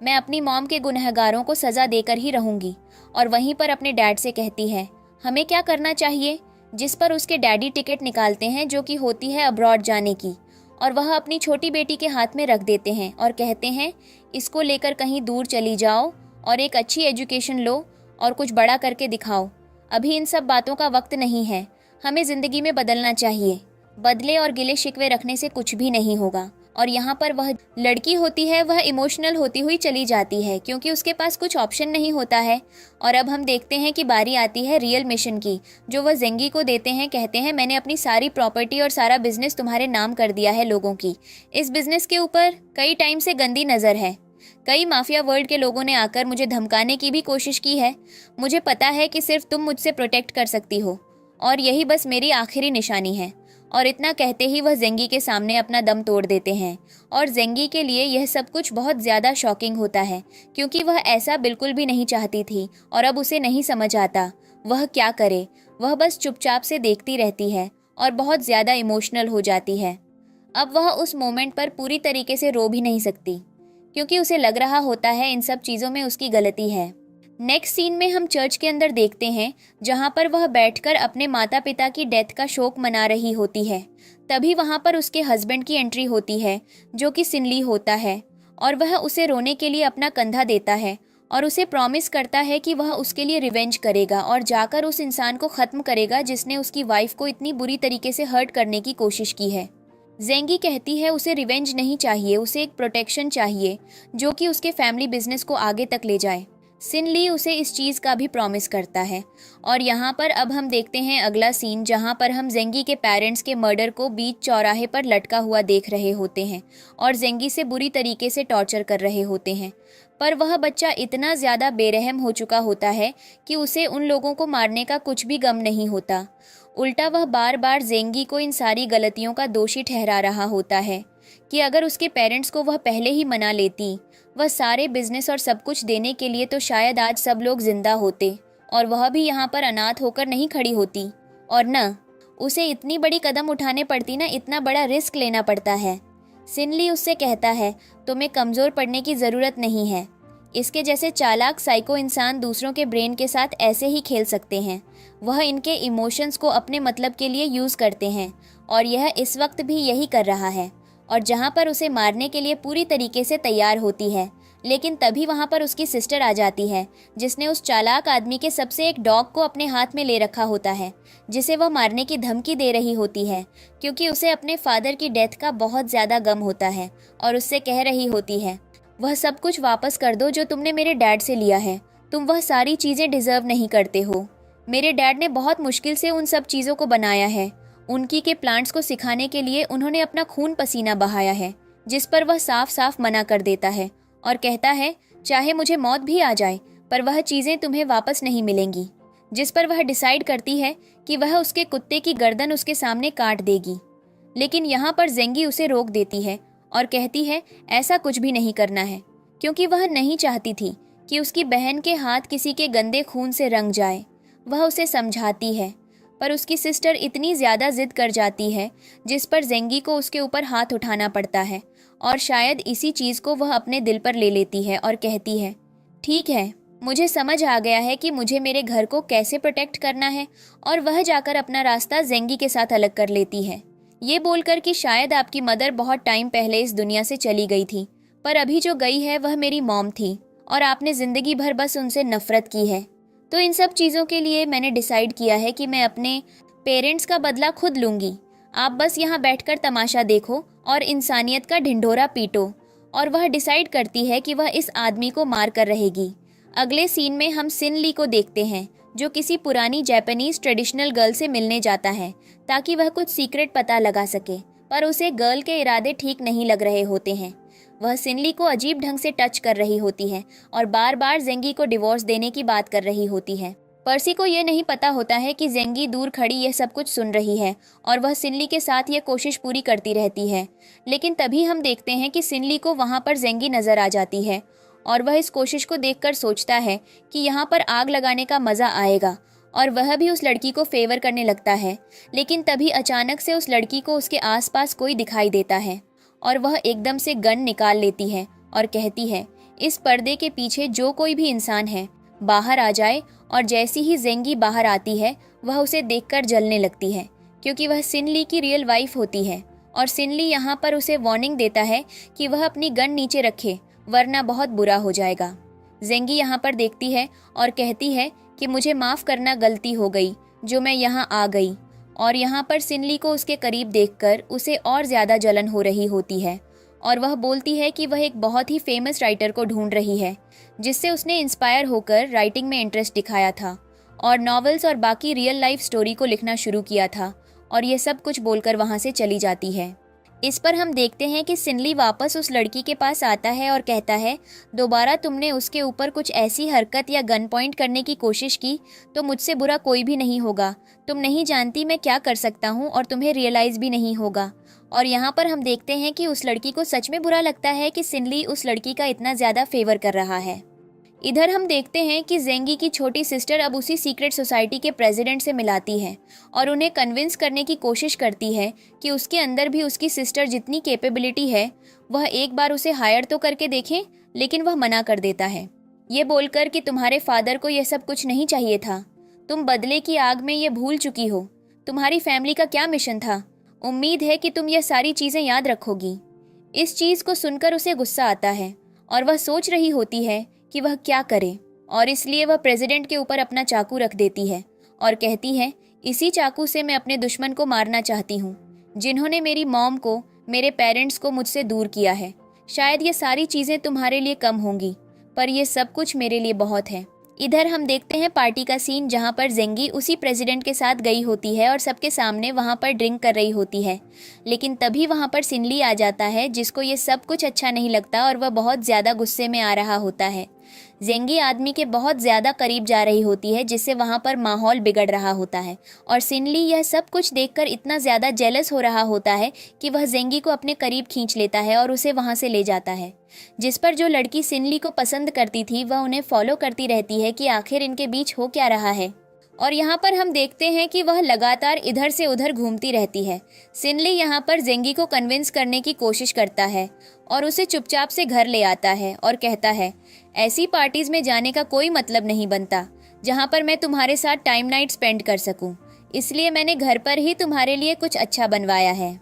मैं अपनी मॉम के गुनहगारों को सज़ा देकर ही रहूँगी। और वहीं पर अपने डैड से कहती है हमें क्या करना चाहिए, जिस पर उसके डैडी टिकट निकालते हैं जो कि होती है अब्रॉड जाने की, और वह अपनी छोटी बेटी के हाथ में रख देते हैं और कहते हैं इसको लेकर कहीं दूर चली जाओ और एक अच्छी एजुकेशन लो और कुछ बड़ा करके दिखाओ। अभी इन सब बातों का वक्त नहीं है, हमें ज़िंदगी में बदलना चाहिए। बदले और गिले शिकवे रखने से कुछ भी नहीं होगा। और यहाँ पर वह लड़की होती है, वह इमोशनल होती हुई चली जाती है क्योंकि उसके पास कुछ ऑप्शन नहीं होता है। और अब हम देखते हैं कि बारी आती है रियल मिशन की, जो वह जेंगी को देते हैं। कहते हैं मैंने अपनी सारी प्रॉपर्टी और सारा बिजनेस तुम्हारे नाम कर दिया है लोगों की। इस बिजनेस के ऊपर कई टाइम से गंदी नज़र है। कई माफिया वर्ल्ड के लोगों ने आकर मुझे धमकाने की भी कोशिश की है। मुझे पता है कि सिर्फ तुम मुझसे प्रोटेक्ट कर सकती हो और यही बस मेरी आखिरी निशानी है। और इतना कहते ही वह जेंगी के सामने अपना दम तोड़ देते हैं। और जेंगी के लिए यह सब कुछ बहुत ज़्यादा शॉकिंग होता है क्योंकि वह ऐसा बिल्कुल भी नहीं चाहती थी और अब उसे नहीं समझ आता वह क्या करे। वह बस चुपचाप से देखती रहती है और बहुत ज़्यादा इमोशनल हो जाती है। अब वह उस मोमेंट पर पूरी तरीके से रो भी नहीं सकती क्योंकि उसे लग रहा होता है इन सब चीज़ों में उसकी गलती है। नेक्स्ट सीन में हम चर्च के अंदर देखते हैं जहां पर वह बैठकर अपने माता पिता की डेथ का शोक मना रही होती है। तभी वहां पर उसके हस्बैंड की एंट्री होती है जो कि सिनली होता है और वह उसे रोने के लिए अपना कंधा देता है और उसे प्रॉमिस करता है कि वह उसके लिए रिवेंज करेगा और जाकर उस इंसान को ख़त्म करेगा जिसने उसकी वाइफ को इतनी बुरी तरीके से हर्ट करने की कोशिश की है। जेंगी कहती है उसे रिवेंज नहीं चाहिए, उसे एक प्रोटेक्शन चाहिए जो कि उसके फैमिली बिजनेस को आगे तक ले जाए। सिन ली उसे इस चीज़ का भी प्रॉमिस करता है। और यहाँ पर अब हम देखते हैं अगला सीन जहाँ पर हम जेंगी के पेरेंट्स के मर्डर को बीच चौराहे पर लटका हुआ देख रहे होते हैं और जेंगी से बुरी तरीके से टॉर्चर कर रहे होते हैं। पर वह बच्चा इतना ज़्यादा बेरहम हो चुका होता है कि उसे उन लोगों को मारने का कुछ भी गम नहीं होता। उल्टा वह बार बार जेंगी को इन सारी गलतियों का दोषी ठहरा रहा होता है कि अगर उसके पेरेंट्स को वह पहले ही मना लेती वह सारे बिजनेस और सब कुछ देने के लिए, तो शायद आज सब लोग जिंदा होते और वह भी यहाँ पर अनाथ होकर नहीं खड़ी होती। और न उसे इतनी बड़ी कदम उठाने पड़ती, ना इतना बड़ा रिस्क लेना पड़ता है। सिनली उससे कहता है तुम्हें कमज़ोर पड़ने की ज़रूरत नहीं है। इसके जैसे चालाक साइको इंसान दूसरों के ब्रेन के साथ ऐसे ही खेल सकते हैं। वह इनके इमोशंस को अपने मतलब के लिए यूज़ करते हैं और यह इस वक्त भी यही कर रहा है। और जहाँ पर उसे मारने के लिए पूरी तरीके से तैयार होती है, लेकिन तभी वहाँ पर उसकी सिस्टर आ जाती है जिसने उस चालाक आदमी के सबसे एक डॉग को अपने हाथ में ले रखा होता है, जिसे वह मारने की धमकी दे रही होती है क्योंकि उसे अपने फादर की डेथ का बहुत ज़्यादा गम होता है। और उससे कह रही होती है वह सब कुछ वापस कर दो जो तुमने मेरे डैड से लिया है। तुम वह सारी चीज़ें डिज़र्व नहीं करते हो। मेरे डैड ने बहुत मुश्किल से उन सब चीज़ों को बनाया है। उनकी के प्लांट्स को सिखाने के लिए उन्होंने अपना खून पसीना बहाया है, जिस पर वह साफ साफ मना कर देता है और कहता है चाहे मुझे मौत भी आ जाए पर वह चीज़ें तुम्हें वापस नहीं मिलेंगी। जिस पर वह डिसाइड करती है कि वह उसके कुत्ते की गर्दन उसके सामने काट देगी। लेकिन यहाँ पर जेंगी उसे रोक देती है और कहती है ऐसा कुछ भी नहीं करना है, क्योंकि वह नहीं चाहती थी कि उसकी बहन के हाथ किसी के गंदे खून से रंग जाए। वह उसे समझाती है पर उसकी सिस्टर इतनी ज़्यादा जिद कर जाती है जिस पर जेंगी को उसके ऊपर हाथ उठाना पड़ता है और शायद इसी चीज़ को वह अपने दिल पर ले लेती है और कहती है ठीक है, मुझे समझ आ गया है कि मुझे मेरे घर को कैसे प्रोटेक्ट करना है। और वह जाकर अपना रास्ता जेंगी के साथ अलग कर लेती है, ये बोलकर कि शायद आपकी मदर बहुत टाइम पहले इस दुनिया से चली गई थी, पर अभी जो गई है वह मेरी मॉम थी और आपने ज़िंदगी भर बस उनसे नफ़रत की है। तो इन सब चीज़ों के लिए मैंने डिसाइड किया है कि मैं अपने पेरेंट्स का बदला खुद लूँगी। आप बस यहाँ बैठकर तमाशा देखो और इंसानियत का ढिंढोरा पीटो। और वह डिसाइड करती है कि वह इस आदमी को मार कर रहेगी। अगले सीन में हम सिन ली को देखते हैं जो किसी पुरानी जापानीज ट्रेडिशनल गर्ल से मिलने जाता है ताकि वह कुछ सीक्रेट पता लगा सके, पर उसे गर्ल के इरादे ठीक नहीं लग रहे होते हैं। वह सिनली को अजीब ढंग से टच कर रही होती है और बार बार जेंगी को डिवोर्स देने की बात कर रही होती है। पर्सी को यह नहीं पता होता है कि जेंगी दूर खड़ी यह सब कुछ सुन रही है और वह सिनली के साथ यह कोशिश पूरी करती रहती है। लेकिन तभी हम देखते हैं कि सिनली को वहाँ पर जेंगी नज़र आ जाती है और वह इस कोशिश को देखकर सोचता है कि यहाँ पर आग लगाने का मज़ा आएगा और वह भी उस लड़की को फेवर करने लगता है। लेकिन तभी अचानक से उस लड़की को उसके आसपास कोई दिखाई देता है और वह एकदम से गन निकाल लेती है और कहती है इस पर्दे के पीछे जो कोई भी इंसान है बाहर आ जाए। और जैसी ही जेंगी बाहर आती है वह उसे देखकर जलने लगती है क्योंकि वह सिनली की रियल वाइफ होती है। और सिनली यहाँ पर उसे वार्निंग देता है कि वह अपनी गन नीचे रखे वरना बहुत बुरा हो जाएगा। जेंगी यहाँ पर देखती है और कहती है कि मुझे माफ़ करना, गलती हो गई जो मैं यहाँ आ गई। और यहाँ पर सिनली को उसके करीब देखकर उसे और ज़्यादा जलन हो रही होती है और वह बोलती है कि वह एक बहुत ही फेमस राइटर को ढूंढ रही है जिससे उसने इंस्पायर होकर राइटिंग में इंटरेस्ट दिखाया था और नॉवेल्स और बाकी रियल लाइफ स्टोरी को लिखना शुरू किया था, और ये सब कुछ बोलकर वहाँ से चली जाती है। इस पर हम देखते हैं कि सिनली वापस उस लड़की के पास आता है और कहता है, दोबारा तुमने उसके ऊपर कुछ ऐसी हरकत या गन पॉइंट करने की कोशिश की तो मुझसे बुरा कोई भी नहीं होगा। तुम नहीं जानती मैं क्या कर सकता हूँ और तुम्हें रियलाइज़ भी नहीं होगा। और यहाँ पर हम देखते हैं कि उस लड़की को सच में बुरा लगता है कि सिनली उस लड़की का इतना ज़्यादा फेवर कर रहा है। इधर हम देखते हैं कि जेंगी की छोटी सिस्टर अब उसी सीक्रेट सोसाइटी के प्रेसिडेंट से मिलाती है और उन्हें कन्विंस करने की कोशिश करती है कि उसके अंदर भी उसकी सिस्टर जितनी कैपेबिलिटी है वह एक बार उसे हायर तो करके देखें, लेकिन वह मना कर देता है ये बोलकर कि तुम्हारे फादर को यह सब कुछ नहीं चाहिए था, तुम बदले की आग में ये भूल चुकी हो, तुम्हारी फैमिली का क्या मिशन था, उम्मीद है कि तुम यह सारी चीज़ें याद रखोगी। इस चीज़ को सुनकर उसे गुस्सा आता है और वह सोच रही होती है कि वह क्या करे, और इसलिए वह प्रेसिडेंट के ऊपर अपना चाकू रख देती है और कहती है, इसी चाकू से मैं अपने दुश्मन को मारना चाहती हूँ जिन्होंने मेरी मॉम को, मेरे पेरेंट्स को मुझसे दूर किया है। शायद ये सारी चीज़ें तुम्हारे लिए कम होंगी पर ये सब कुछ मेरे लिए बहुत है। इधर हम देखते हैं पार्टी का सीन जहाँ पर जेंगी उसी प्रेसिडेंट के साथ गई होती है और सबके सामने वहाँ पर ड्रिंक कर रही होती है, लेकिन तभी वहाँ पर सिनली आ जाता है जिसको ये सब कुछ अच्छा नहीं लगता और वह बहुत ज़्यादा गुस्से में आ रहा होता है। जेंगी आदमी के बहुत ज़्यादा करीब जा रही होती है जिससे वहाँ पर माहौल बिगड़ रहा होता है और सिनली यह सब कुछ देखकर इतना ज़्यादा जेलस हो रहा होता है कि वह जेंगी को अपने करीब खींच लेता है और उसे वहाँ से ले जाता है, जिस पर जो लड़की सिनली को पसंद करती थी वह उन्हें फॉलो करती रहती है कि आखिर इनके बीच हो क्या रहा है। और यहाँ पर हम देखते हैं कि वह लगातार इधर से उधर घूमती रहती है। सिनली यहाँ पर जेंगी को कन्विंस करने की कोशिश करता है और उसे चुपचाप से घर ले आता है और कहता है, ऐसी पार्टीज में जाने का कोई मतलब नहीं बनता जहाँ पर मैं तुम्हारे साथ टाइम नाइट स्पेंड कर सकूँ, इसलिए मैंने घर पर ही तुम्हारे लिए कुछ अच्छा बनवाया है।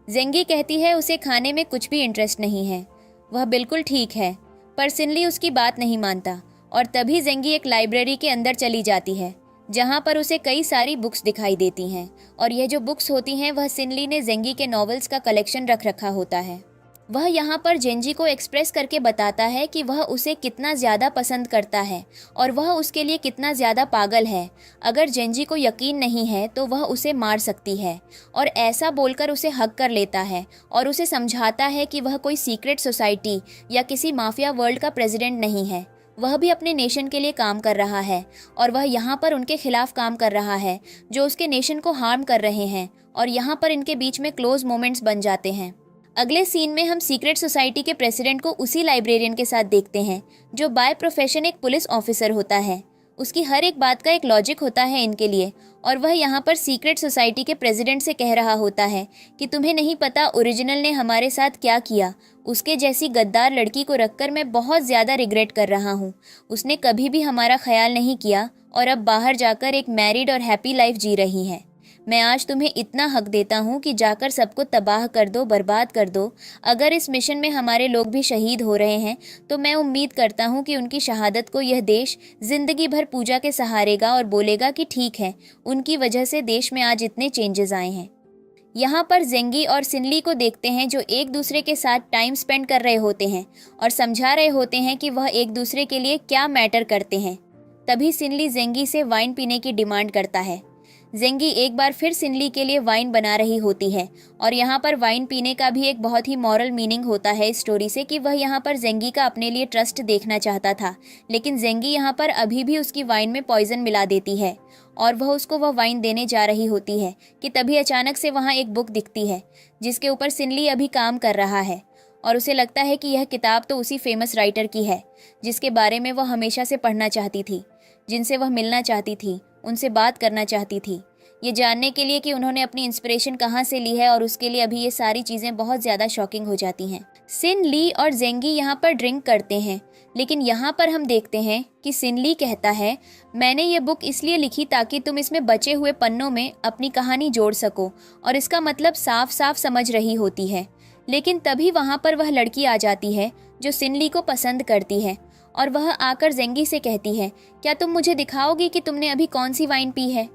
जेंगी कहती है उसे खाने में कुछ भी इंटरेस्ट नहीं है, वह बिल्कुल ठीक है, पर सिनली उसकी बात नहीं मानता और तभी जेंगी एक लाइब्रेरी के अंदर चली जाती है जहाँ पर उसे कई सारी बुक्स दिखाई देती हैं और यह जो बुक्स होती हैं वह सिनली ने जेंगी के नॉवेल्स का कलेक्शन रख रखा होता है। वह यहाँ पर जेंजी को एक्सप्रेस करके बताता है कि वह उसे कितना ज़्यादा पसंद करता है और वह उसके लिए कितना ज़्यादा पागल है। अगर जेंजी को यकीन नहीं है तो वह उसे मार सकती है, और ऐसा बोलकर उसे हग कर लेता है और उसे समझाता है कि वह कोई सीक्रेट सोसाइटी या किसी माफिया वर्ल्ड का प्रेसिडेंट नहीं है, वह भी अपने नेशन के लिए काम कर रहा है और वह यहाँ पर उनके खिलाफ काम कर रहा है जो उसके नेशन को हार्म कर रहे हैं, और यहाँ पर इनके बीच में क्लोज मोमेंट्स बन जाते हैं। अगले सीन में हम सीक्रेट सोसाइटी के प्रेसिडेंट को उसी लाइब्रेरियन के साथ देखते हैं जो बाय प्रोफेशन एक पुलिस ऑफिसर होता है। उसकी हर एक बात का एक लॉजिक होता है इनके लिए, और वह यहाँ पर सीक्रेट सोसाइटी के प्रेसिडेंट से कह रहा होता है कि तुम्हें नहीं पता ओरिजिनल ने हमारे साथ क्या किया, उसके जैसी गद्दार लड़की को रखकर मैं बहुत ज़्यादा रिग्रेट कर रहा हूँ। उसने कभी भी हमारा ख्याल नहीं किया और अब बाहर जाकर एक मैरिड और हैप्पी लाइफ जी रही है। मैं आज तुम्हें इतना हक देता हूँ कि जाकर सबको तबाह कर दो, बर्बाद कर दो। अगर इस मिशन में हमारे लोग भी शहीद हो रहे हैं तो मैं उम्मीद करता हूँ कि उनकी शहादत को यह देश ज़िंदगी भर पूजा के सहारेगा और बोलेगा कि ठीक है, उनकी वजह से देश में आज इतने चेंजेस आए हैं। यहाँ पर जेंगी और सिनली को देखते हैं जो एक दूसरे के साथ टाइम स्पेंड कर रहे होते हैं और समझा रहे होते हैं कि वह एक दूसरे के लिए क्या मैटर करते हैं। तभी सिनली जेंगी से वाइन पीने की डिमांड करता है। जेंगी एक बार फिर सिनली के लिए वाइन बना रही होती है और यहाँ पर वाइन पीने का भी एक बहुत ही मॉरल मीनिंग होता है इस स्टोरी से कि वह यहाँ पर जेंगी का अपने लिए ट्रस्ट देखना चाहता था, लेकिन जेंगी यहाँ पर अभी भी उसकी वाइन में पॉइजन मिला देती है और वह उसको वह वाइन देने जा रही होती है कि तभी अचानक से वहाँ एक बुक दिखती है जिसके ऊपर सिनली अभी काम कर रहा है और उसे लगता है कि यह किताब तो उसी फेमस राइटर की है जिसके बारे में वह हमेशा से पढ़ना चाहती थी, जिनसे वह मिलना चाहती थी, उनसे बात करना चाहती थी, ये जानने के लिए कि उन्होंने अपनी इंस्पिरेशन कहाँ से ली है, और उसके लिए अभी ये सारी चीज़ें बहुत ज़्यादा शॉकिंग हो जाती हैं। सिनली और जेंगी यहाँ पर ड्रिंक करते हैं, लेकिन यहाँ पर हम देखते हैं कि सिनली कहता है, मैंने ये बुक इसलिए लिखी ताकि तुम इसमें बचे हुए पन्नों में अपनी कहानी जोड़ सको, और इसका मतलब साफ साफ समझ रही होती है। लेकिन तभी वहाँ पर वह लड़की आ जाती है जो सिनली को पसंद करती है और वह आकर जेंगी से कहती है, क्या तुम मुझे दिखाओगी कि तुमने अभी कौन सी वाइन पी है।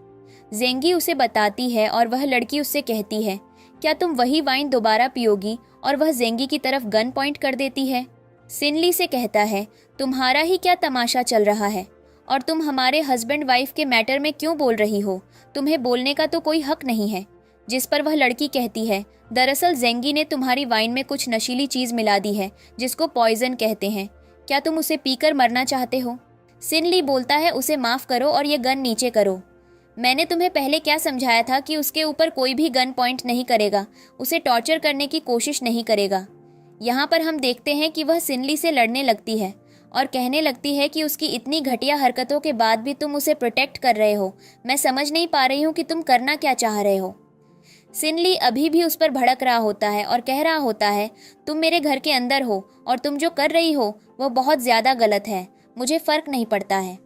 जेंगी उसे बताती है और वह लड़की उससे कहती है, क्या तुम वही वाइन दोबारा पियोगी? और वह जेंगी की तरफ गन पॉइंट कर देती है। सिनली से कहता है, तुम्हारा ही क्या तमाशा चल रहा है और तुम हमारे हस्बैंड वाइफ के मैटर में क्यों बोल रही हो? तुम्हें बोलने का तो कोई हक नहीं है। जिस पर वह लड़की कहती है, दरअसल जेंगी ने तुम्हारी वाइन में कुछ नशीली चीज मिला दी है जिसको पॉइजन कहते हैं। क्या तुम उसे पीकर मरना चाहते हो? सिनली बोलता है, उसे माफ करो और ये गन नीचे करो। मैंने तुम्हें पहले क्या समझाया था कि उसके ऊपर कोई भी गन पॉइंट नहीं करेगा, उसे टॉर्चर करने की कोशिश नहीं करेगा। यहाँ पर हम देखते हैं कि वह सिनली से लड़ने लगती है और कहने लगती है कि उसकी इतनी घटिया हरकतों के बाद भी तुम उसे प्रोटेक्ट कर रहे हो। मैं समझ नहीं पा रही हूँ कि तुम करना क्या चाह रहे हो। सिनली अभी भी उस पर भड़क रहा होता है और कह रहा होता है, तुम मेरे घर के अंदर हो और तुम जो कर रही हो वह बहुत ज़्यादा गलत है, मुझे फ़र्क नहीं पड़ता है।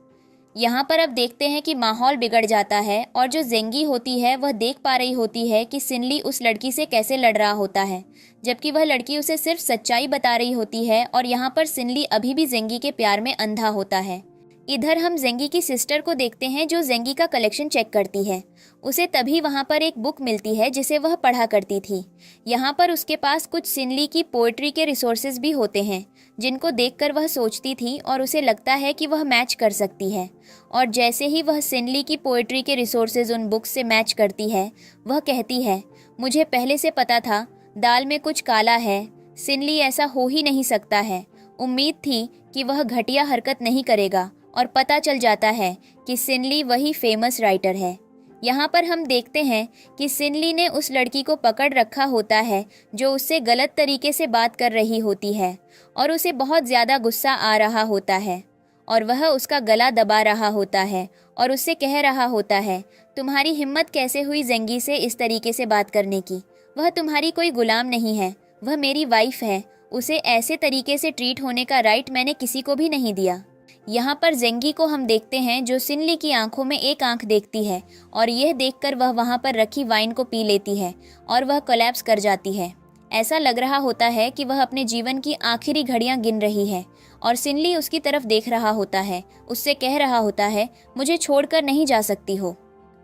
यहाँ पर अब देखते हैं कि माहौल बिगड़ जाता है और जो जेंगी होती है वह देख पा रही होती है कि सिनली उस लड़की से कैसे लड़ रहा होता है, जबकि वह लड़की उसे सिर्फ सच्चाई बता रही होती है और यहाँ पर सिनली अभी भी जेंगी के प्यार में अंधा होता है। इधर हम जेंगी की सिस्टर को देखते हैं जो जेंगी का कलेक्शन चेक करती है। उसे तभी वहाँ पर एक बुक मिलती है जिसे वह पढ़ा करती थी। यहाँ पर उसके पास कुछ सिनली की पोएट्री के रिसोर्सेज भी होते हैं जिनको देखकर वह सोचती थी और उसे लगता है कि वह मैच कर सकती है। और जैसे ही वह सिनली की पोएट्री के रिसोर्सेज उन बुक्स से मैच करती है, वह कहती है, मुझे पहले से पता था दाल में कुछ काला है। सिनली ऐसा हो ही नहीं सकता है। उम्मीद थी कि वह घटिया हरकत नहीं करेगा और पता चल जाता है कि सिनली वही फेमस राइटर है। यहाँ पर हम देखते हैं कि सिनली ने उस लड़की को पकड़ रखा होता है जो उससे गलत तरीके से बात कर रही होती है और उसे बहुत ज़्यादा गुस्सा आ रहा होता है और वह उसका गला दबा रहा होता है और उससे कह रहा होता है, तुम्हारी हिम्मत कैसे हुई जेंगी से इस तरीके से बात करने की? वह तुम्हारी कोई गुलाम नहीं है, वह मेरी वाइफ है। उसे ऐसे तरीके से ट्रीट होने का राइट मैंने किसी को भी नहीं दिया। यहाँ पर जेंगी को हम देखते हैं जो सिनली की आंखों में एक आंख देखती है और यह देखकर वह वहाँ पर रखी वाइन को पी लेती है और वह कोलैप्स कर जाती है। ऐसा लग रहा होता है कि वह अपने जीवन की आखिरी घड़ियां गिन रही है और सिनली उसकी तरफ देख रहा होता है, उससे कह रहा होता है, मुझे छोड़कर नहीं जा सकती हो।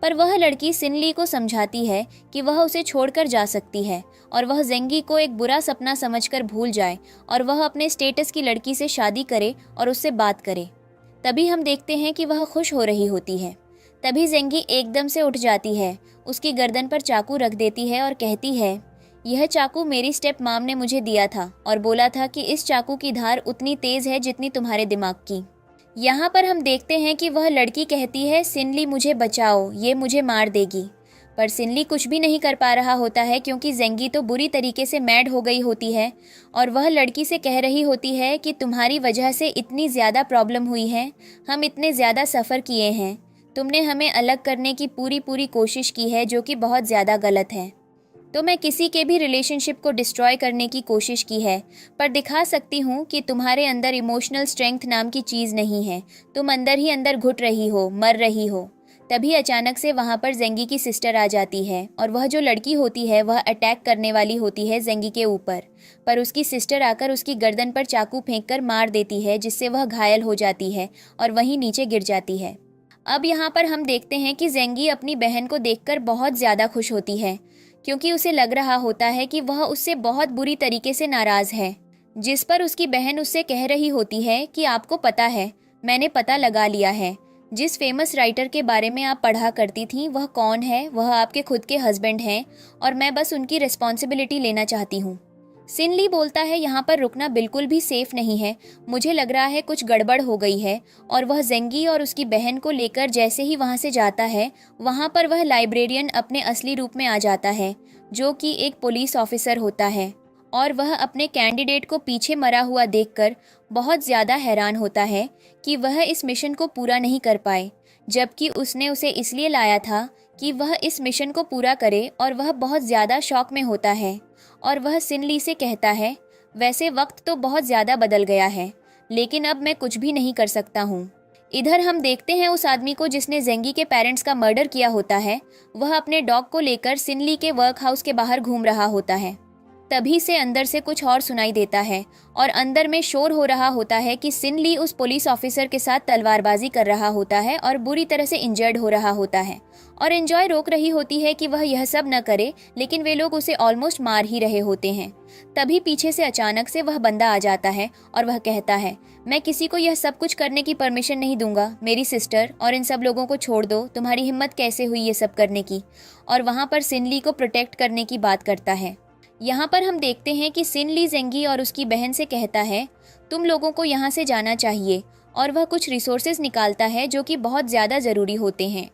पर वह लड़की सिनली को समझाती है कि वह उसे छोड़कर जा सकती है और वह जेंगी को एक बुरा सपना समझकर भूल जाए और वह अपने स्टेटस की लड़की से शादी करे और उससे बात करे। तभी हम देखते हैं कि वह खुश हो रही होती है। तभी जेंगी एकदम से उठ जाती है, उसकी गर्दन पर चाकू रख देती है और कहती है, यह चाकू मेरी स्टेप माम ने मुझे दिया था और बोला था कि इस चाकू की धार उतनी तेज है जितनी तुम्हारे दिमाग की। यहाँ पर हम देखते हैं कि वह लड़की कहती है, सिनली मुझे बचाओ, ये मुझे मार देगी। पर सिनली कुछ भी नहीं कर पा रहा होता है क्योंकि जेंगी तो बुरी तरीके से मैड हो गई होती है और वह लड़की से कह रही होती है कि तुम्हारी वजह से इतनी ज़्यादा प्रॉब्लम हुई है, हम इतने ज़्यादा सफ़र किए हैं, तुमने हमें अलग करने की पूरी कोशिश की है जो कि बहुत ज़्यादा गलत है। तो मैं किसी के भी रिलेशनशिप को डिस्ट्रॉय करने की कोशिश की है, पर दिखा सकती हूँ कि तुम्हारे अंदर इमोशनल स्ट्रेंथ नाम की चीज़ नहीं है, तुम अंदर ही अंदर घुट रही हो, मर रही हो। तभी अचानक से वहाँ पर जेंगी की सिस्टर आ जाती है और वह जो लड़की होती है वह अटैक करने वाली होती है जेंगी के ऊपर, पर उसकी सिस्टर आकर उसकी गर्दन पर चाकू फेंककर मार देती है जिससे वह घायल हो जाती है और वहीं नीचे गिर जाती है। अब यहाँ पर हम देखते हैं कि जेंगी अपनी बहन को देखकर बहुत ज़्यादा खुश होती है क्योंकि उसे लग रहा होता है कि वह उससे बहुत बुरी तरीके से नाराज़ है। जिस पर उसकी बहन उससे कह रही होती है कि आपको पता है, मैंने पता लगा लिया है, जिस फेमस राइटर के बारे में आप पढ़ा करती थी वह कौन है, वह आपके खुद के हस्बैंड हैं और मैं बस उनकी रिस्पॉन्सिबिलिटी लेना चाहती हूँ। सिनली बोलता है, यहाँ पर रुकना बिल्कुल भी सेफ नहीं है, मुझे लग रहा है कुछ गड़बड़ हो गई है। और वह जेंगी और उसकी बहन को लेकर जैसे ही वहाँ से जाता है, वहाँ पर वह लाइब्रेरियन अपने असली रूप में आ जाता है जो कि एक पुलिस ऑफिसर होता है और वह अपने कैंडिडेट को पीछे मरा हुआ देखकर बहुत ज़्यादा हैरान होता है कि वह इस मिशन को पूरा नहीं कर पाए, जबकि उसने उसे इसलिए लाया था कि वह इस मिशन को पूरा करे और वह बहुत ज़्यादा शौक में होता है और वह सिनली से कहता है, वैसे वक्त तो बहुत ज़्यादा बदल गया है लेकिन अब मैं कुछ भी नहीं कर सकता हूँ। इधर हम देखते हैं उस आदमी को जिसने जेंगी के पेरेंट्स का मर्डर किया होता है, वह अपने डॉग को लेकर सिनली के वर्क हाउस के बाहर घूम रहा होता है। तभी से अंदर से कुछ और सुनाई देता है और अंदर में शोर हो रहा होता है कि सिन ली उस पुलिस ऑफिसर के साथ तलवारबाजी कर रहा होता है और बुरी तरह से इंजर्ड हो रहा होता है। और एंजॉय रोक रही होती है कि वह यह सब न करे, लेकिन वे लोग उसे ऑलमोस्ट मार ही रहे होते हैं। तभी पीछे से अचानक से वह बंदा आ जाता है और वह कहता है, मैं किसी को यह सब कुछ करने की परमिशन नहीं दूंगा। मेरी सिस्टर और इन सब लोगों को छोड़ दो। तुम्हारी हिम्मत कैसे हुई ये सब करने की? और वहाँ पर सिन ली को प्रोटेक्ट करने की बात करता है। यहाँ पर हम देखते हैं कि सिन ली जेंगी और उसकी बहन से कहता है, तुम लोगों को यहाँ से जाना चाहिए। और वह कुछ रिसोर्सेज निकालता है जो कि बहुत ज़्यादा ज़रूरी होते हैं।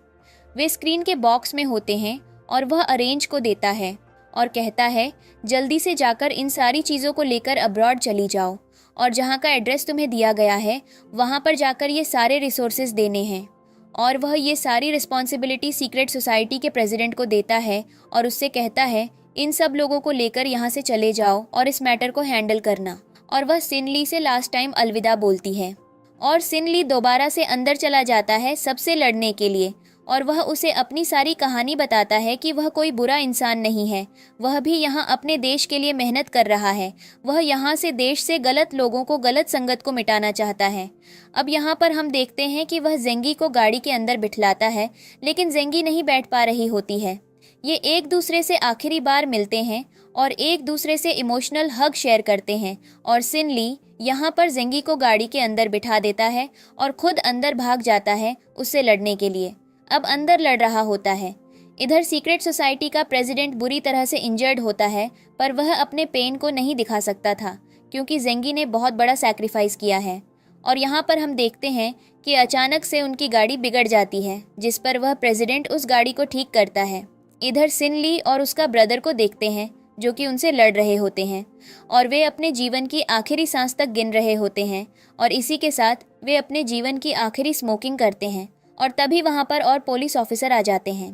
वे स्क्रीन के बॉक्स में होते हैं और वह अरेंज को देता है और कहता है, जल्दी से जाकर इन सारी चीज़ों को लेकर अब्रॉड चली जाओ और जहाँ का एड्रेस तुम्हें दिया गया है वहाँ पर जाकर ये सारे रिसोर्सेज देने हैं। और वह ये सारी रिस्पॉन्सिबिलिटी सीक्रेट सोसाइटी के प्रेसिडेंट को देता है और उससे कहता है, इन सब लोगों को लेकर यहाँ से चले जाओ और इस मैटर को हैंडल करना। और वह सिन ली से लास्ट टाइम अलविदा बोलती है और सिन ली दोबारा से अंदर चला जाता है सबसे लड़ने के लिए। और वह उसे अपनी सारी कहानी बताता है कि वह कोई बुरा इंसान नहीं है, वह भी यहाँ अपने देश के लिए मेहनत कर रहा है। वह यहाँ से देश से गलत लोगों को, गलत संगत को मिटाना चाहता है। अब यहाँ पर हम देखते हैं कि वह जेंगी को गाड़ी के अंदर बिठलाता है, लेकिन जेंगी नहीं बैठ पा रही होती है। ये एक दूसरे से आखिरी बार मिलते हैं और एक दूसरे से इमोशनल हग शेयर करते हैं। और सिन ली यहाँ पर जेंगी को गाड़ी के अंदर बिठा देता है और खुद अंदर भाग जाता है उससे लड़ने के लिए। अब अंदर लड़ रहा होता है। इधर सीक्रेट सोसाइटी का प्रेसिडेंट बुरी तरह से इंजर्ड होता है, पर वह अपने पेन को नहीं दिखा सकता था क्योंकि जेंगी ने बहुत बड़ा सैक्रिफाइस किया है। और यहाँ पर हम देखते हैं कि अचानक से उनकी गाड़ी बिगड़ जाती है, जिस पर वह प्रेसिडेंट उस गाड़ी को ठीक करता है। इधर सिन ली और उसका ब्रदर को देखते हैं जो कि उनसे लड़ रहे होते हैं और वे अपने जीवन की आखिरी सांस तक गिन रहे होते हैं और इसी के साथ वे अपने जीवन की आखिरी स्मोकिंग करते हैं। और तभी वहाँ पर और पुलिस ऑफिसर आ जाते हैं।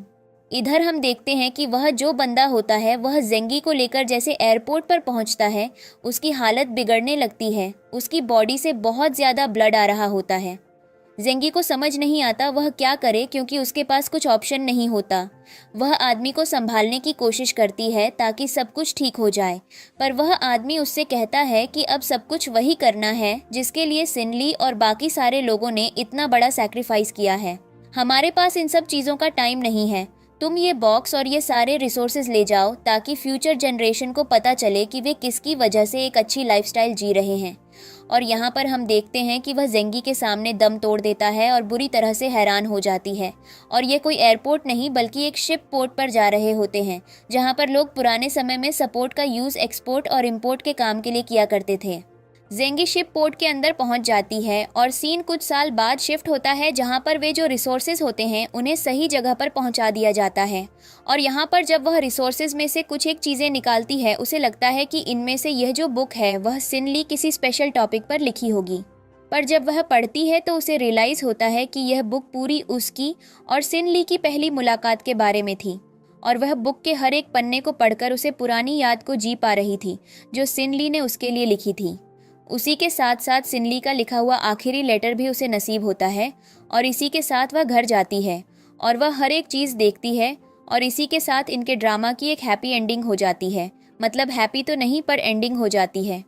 इधर हम देखते हैं कि वह जो बंदा होता है वह जेंगी को लेकर जैसे एयरपोर्ट पर पहुँचता है, उसकी हालत बिगड़ने लगती है। उसकी बॉडी से बहुत ज़्यादा ब्लड आ रहा होता है। जेंगी को समझ नहीं आता वह क्या करे क्योंकि उसके पास कुछ ऑप्शन नहीं होता। वह आदमी को संभालने की कोशिश करती है ताकि सब कुछ ठीक हो जाए, पर वह आदमी उससे कहता है कि अब सब कुछ वही करना है जिसके लिए सिन ली और बाकी सारे लोगों ने इतना बड़ा सैक्रिफाइस किया है। हमारे पास इन सब चीज़ों का टाइम नहीं है। तुम ये बॉक्स और ये सारे रिसोर्सेज ले जाओ ताकि फ्यूचर जनरेशन को पता चले कि वे किसकी वजह से एक अच्छी लाइफस्टाइल जी रहे हैं। और यहाँ पर हम देखते हैं कि वह जेंगी के सामने दम तोड़ देता है और बुरी तरह से हैरान हो जाती है। और ये कोई एयरपोर्ट नहीं बल्कि एक शिप पोर्ट पर जा रहे होते हैं, जहाँ पर लोग पुराने समय में सपोर्ट का यूज़ एक्सपोर्ट और इम्पोर्ट के काम के लिए किया करते थे। जेंगी शिप पोर्ट के अंदर पहुंच जाती है और सीन कुछ साल बाद शिफ्ट होता है, जहां पर वे जो रिसोर्सेज होते हैं उन्हें सही जगह पर पहुंचा दिया जाता है। और यहां पर जब वह रिसोर्सेज में से कुछ एक चीज़ें निकालती है, उसे लगता है कि इनमें से यह जो बुक है वह सिन ली किसी स्पेशल टॉपिक पर लिखी होगी। पर जब वह पढ़ती है तो उसे रियलाइज़ होता है कि यह बुक पूरी उसकी और सिन ली की पहली मुलाकात के बारे में थी। और वह बुक के हर एक पन्ने को पढ़कर उसे पुरानी याद को जी पा रही थी जो सिन ली ने उसके लिए लिखी थी। उसी के साथ साथ सिन ली का लिखा हुआ आखिरी लेटर भी उसे नसीब होता है। और इसी के साथ वह घर जाती है और वह हर एक चीज़ देखती है। और इसी के साथ इनके ड्रामा की एक हैप्पी एंडिंग हो जाती है। मतलब हैप्पी तो नहीं पर एंडिंग हो जाती है।